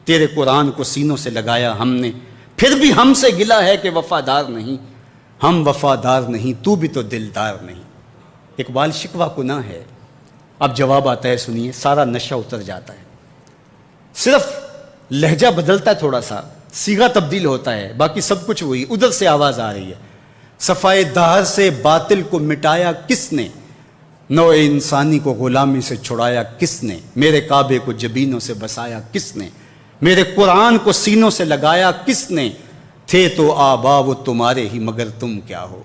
تیرے قرآن کو سینوں سے لگایا ہم نے، پھر بھی ہم سے گلا ہے کہ وفادار نہیں، ہم وفادار نہیں، تو بھی تو دلدار نہیں۔ اقبال شکوہ گناہ ہے۔ اب جواب آتا ہے، سنیے، سارا نشہ اتر جاتا ہے، صرف لہجہ بدلتا ہے، تھوڑا سا صیغہ تبدیل ہوتا ہے، باقی سب کچھ وہی، ادھر سے آواز آ رہی ہے، صفائے دہر سے باطل کو مٹایا کس نے، نو انسانی کو غلامی سے چھڑایا کس نے، میرے کعبے کو جبینوں سے بسایا کس نے، میرے قرآن کو سینوں سے لگایا کس نے، تھے تو آبا وہ تمہارے ہی مگر تم کیا ہو،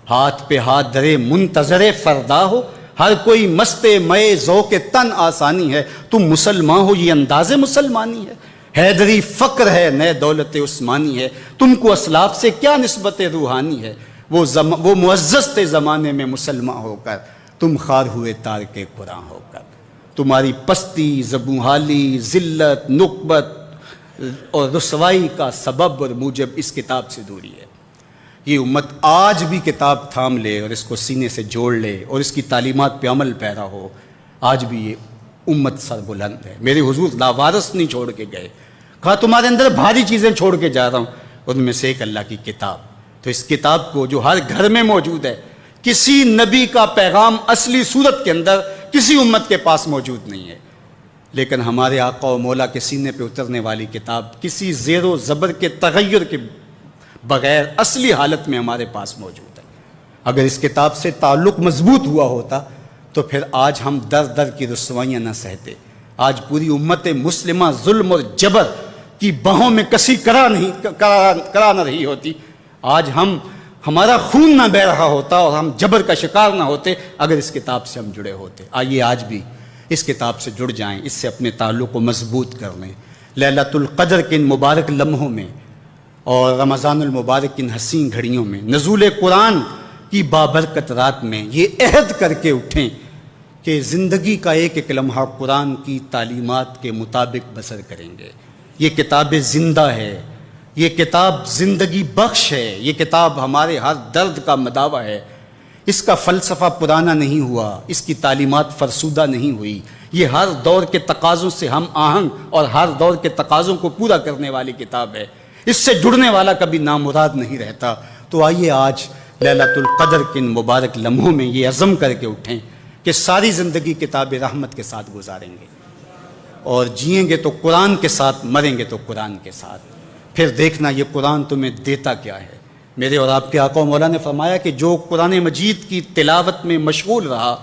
ہاتھ پہ ہاتھ درے منتظر فردا ہو، ہر کوئی مستے مئے ذوق تن آسانی ہے، تم مسلمان ہو یہ انداز مسلمانی ہے، حیدری فقر ہے نئے دولت عثمانی ہے، تم کو اسلاف سے کیا نسبت روحانی ہے، وہ معزز تھے زمانے میں مسلمان ہو کر، تم خار ہوئے تارک قرآن ہو کر، تمہاری پستی، زبوحالی، ذلت، نقبت اور رسوائی کا سبب اور موجب اس کتاب سے دوری ہے۔ یہ امت آج بھی کتاب تھام لے اور اس کو سینے سے جوڑ لے اور اس کی تعلیمات پہ عمل پیرا ہو، آج بھی یہ امت سر بلند ہے۔ میرے حضور لاوارث نہیں چھوڑ کے گئے، کہا تمہارے اندر بھاری چیزیں چھوڑ کے جا رہا ہوں، ان میں سے ایک اللہ کی کتاب۔ تو اس کتاب کو جو ہر گھر میں موجود ہے، کسی نبی کا پیغام اصلی صورت کے اندر کسی امت کے پاس موجود نہیں ہے، لیکن ہمارے آقا و مولا کے سینے پہ اترنے والی کتاب کسی زیر و زبر کے تغیر کے بغیر اصلی حالت میں ہمارے پاس موجود ہے۔ اگر اس کتاب سے تعلق مضبوط ہوا ہوتا تو پھر آج ہم در در کی رسوائیاں نہ سہتے، آج پوری امت مسلمہ ظلم اور جبر کی باہوں میں کسی کرا نہ رہی ہوتی، آج ہمارا خون نہ بہہ رہا ہوتا اور ہم جبر کا شکار نہ ہوتے اگر اس کتاب سے ہم جڑے ہوتے۔ آئیے آج بھی اس کتاب سے جڑ جائیں، اس سے اپنے تعلق کو مضبوط کر لیں۔ لیلۃ القدر کے ان مبارک لمحوں میں اور رمضان المبارک ان حسین گھڑیوں میں، نزول قرآن کی بابرکت رات میں یہ عہد کر کے اٹھیں کہ زندگی کا ایک ایک لمحہ قرآن کی تعلیمات کے مطابق بسر کریں گے۔ یہ کتاب زندہ ہے، یہ کتاب زندگی بخش ہے، یہ کتاب ہمارے ہر درد کا مداوا ہے۔ اس کا فلسفہ پرانا نہیں ہوا، اس کی تعلیمات فرسودہ نہیں ہوئی، یہ ہر دور کے تقاضوں سے ہم آہنگ اور ہر دور کے تقاضوں کو پورا کرنے والی کتاب ہے۔ اس سے جڑنے والا کبھی نامراد نہیں رہتا۔ تو آئیے آج لیلۃ القدر کے ان مبارک لمحوں میں یہ عزم کر کے اٹھیں کہ ساری زندگی کتاب رحمت کے ساتھ گزاریں گے، اور جئیں گے تو قرآن کے ساتھ، مریں گے تو قرآن کے ساتھ۔ پھر دیکھنا یہ قرآن تمہیں دیتا کیا ہے۔ میرے اور آپ کے آقا و مولا نے فرمایا کہ جو قرآن مجید کی تلاوت میں مشغول رہا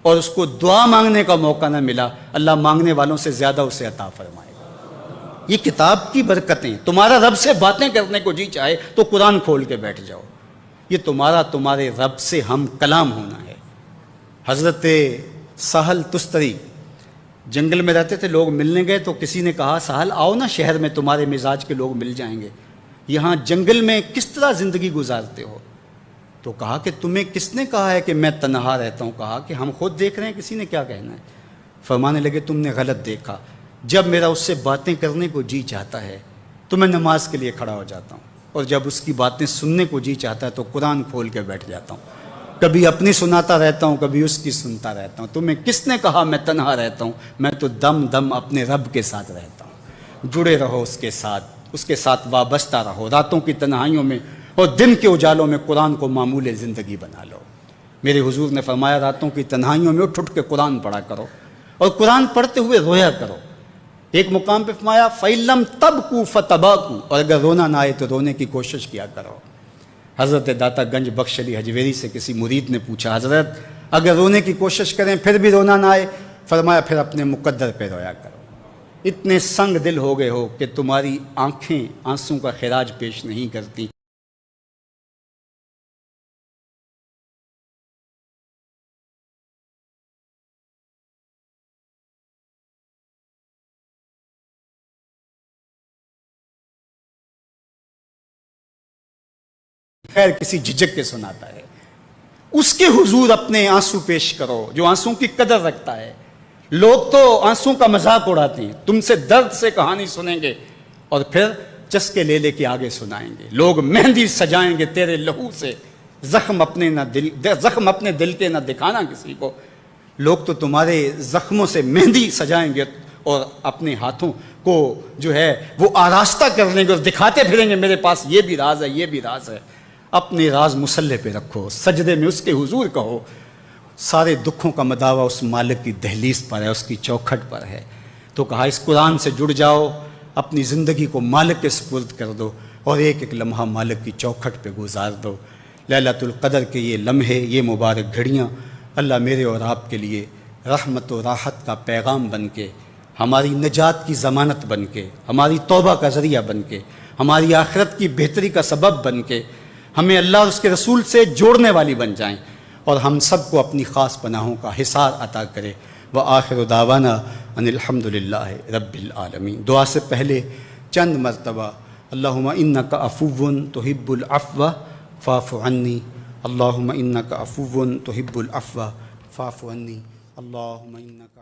اور اس کو دعا مانگنے کا موقع نہ ملا، اللہ مانگنے والوں سے زیادہ اسے عطا فرمائے گا۔ یہ کتاب کی برکتیں، تمہارا رب سے باتیں کرنے کو جی چاہے تو قرآن کھول کے بیٹھ جاؤ، یہ تمہارے رب سے ہم کلام ہونا ہے۔ حضرت سہل تستری جنگل میں رہتے تھے، لوگ ملنے گئے تو کسی نے کہا سہل آؤ نا شہر میں، تمہارے مزاج کے لوگ مل جائیں گے، یہاں جنگل میں کس طرح زندگی گزارتے ہو؟ تو کہا کہ تمہیں کس نے کہا ہے کہ میں تنہا رہتا ہوں؟ کہا کہ ہم خود دیکھ رہے ہیں، کسی نے کیا کہنا ہے۔ فرمانے لگے تم نے غلط دیکھا، جب میرا اس سے باتیں کرنے کو جی چاہتا ہے تو میں نماز کے لیے کھڑا ہو جاتا ہوں، اور جب اس کی باتیں سننے کو جی چاہتا ہے تو قرآن کھول کے بیٹھ جاتا ہوں، کبھی اپنی سناتا رہتا ہوں، کبھی اس کی سنتا رہتا ہوں۔ تمہیں کس نے کہا میں تنہا رہتا ہوں؟ میں تو دم دم اپنے رب کے ساتھ رہتا ہوں۔ جڑے رہو اس کے ساتھ وابستہ رہو، راتوں کی تنہائیوں میں اور دن کے اجالوں میں قرآن کو معمول زندگی بنا لو۔ میرے حضور نے فرمایا راتوں کی تنہائیوں میں اٹھ کے قرآن پڑھا کرو، اور قرآن پڑھتے ہوئے رویا کرو۔ ایک مقام پہ فرمایا فَإِلَّمْ تَبْكُوا فَتَبَاكُوا، اور اگر رونا نہ آئے تو رونے کی کوشش کیا کرو۔ حضرت داتا گنج بخش علی حجویری سے کسی مرید نے پوچھا حضرت اگر رونے کی کوشش کریں پھر بھی رونا نہ آئے؟ فرمایا پھر اپنے مقدر پہ رویا کرو۔ اتنے سنگ دل ہو گئے ہو کہ تمہاری آنکھیں آنسوں کا خراج پیش نہیں کرتی۔ خیر کسی جھجک کے سناتا ہے، اس کے حضور اپنے آنسو پیش کرو جو آنسوں کی قدر رکھتا ہے۔ لوگ تو آنسوں کا مذاق اڑاتے ہیں، تم سے درد سے کہانی سنیں گے اور پھر چسکے لے لے کے آگے سنائیں گے۔ لوگ مہندی سجائیں گے تیرے لہو سے، زخم اپنے دل کے نہ دکھانا کسی کو۔ لوگ تو تمہارے زخموں سے مہندی سجائیں گے اور اپنے ہاتھوں کو جو ہے وہ آراستہ کر لیں گے اور دکھاتے پھریں گے میرے پاس یہ بھی راز ہے، یہ بھی راز ہے۔ اپنے راز مسلح پہ رکھو، سجدے میں اس کے حضور کہو۔ سارے دکھوں کا مداوا اس مالک کی دہلیز پر ہے، اس کی چوکھٹ پر ہے۔ تو کہا اس قرآن سے جڑ جاؤ، اپنی زندگی کو مالک کے سپرد کر دو اور ایک ایک لمحہ مالک کی چوکھٹ پہ گزار دو۔ لیلۃ القدر کے یہ لمحے، یہ مبارک گھڑیاں اللہ میرے اور آپ کے لیے رحمت و راحت کا پیغام بن کے، ہماری نجات کی ضمانت بن کے، ہماری توبہ کا ذریعہ بن کے، ہماری آخرت کی بہتری کا سبب بن کے، ہمیں اللہ اور اس کے رسول سے جوڑنے والی بن جائیں، اور ہم سب کو اپنی خاص پناہوں کا حصار عطا کرے۔ وآخر دعوانا ان الحمد للہ رب العالمین۔ دعا سے پہلے چند مرتبہ اللہم انک عفو تحب العفو فاعف عنی، اللہم انک عفو تحب العفو فاعف عنی، اللہم انک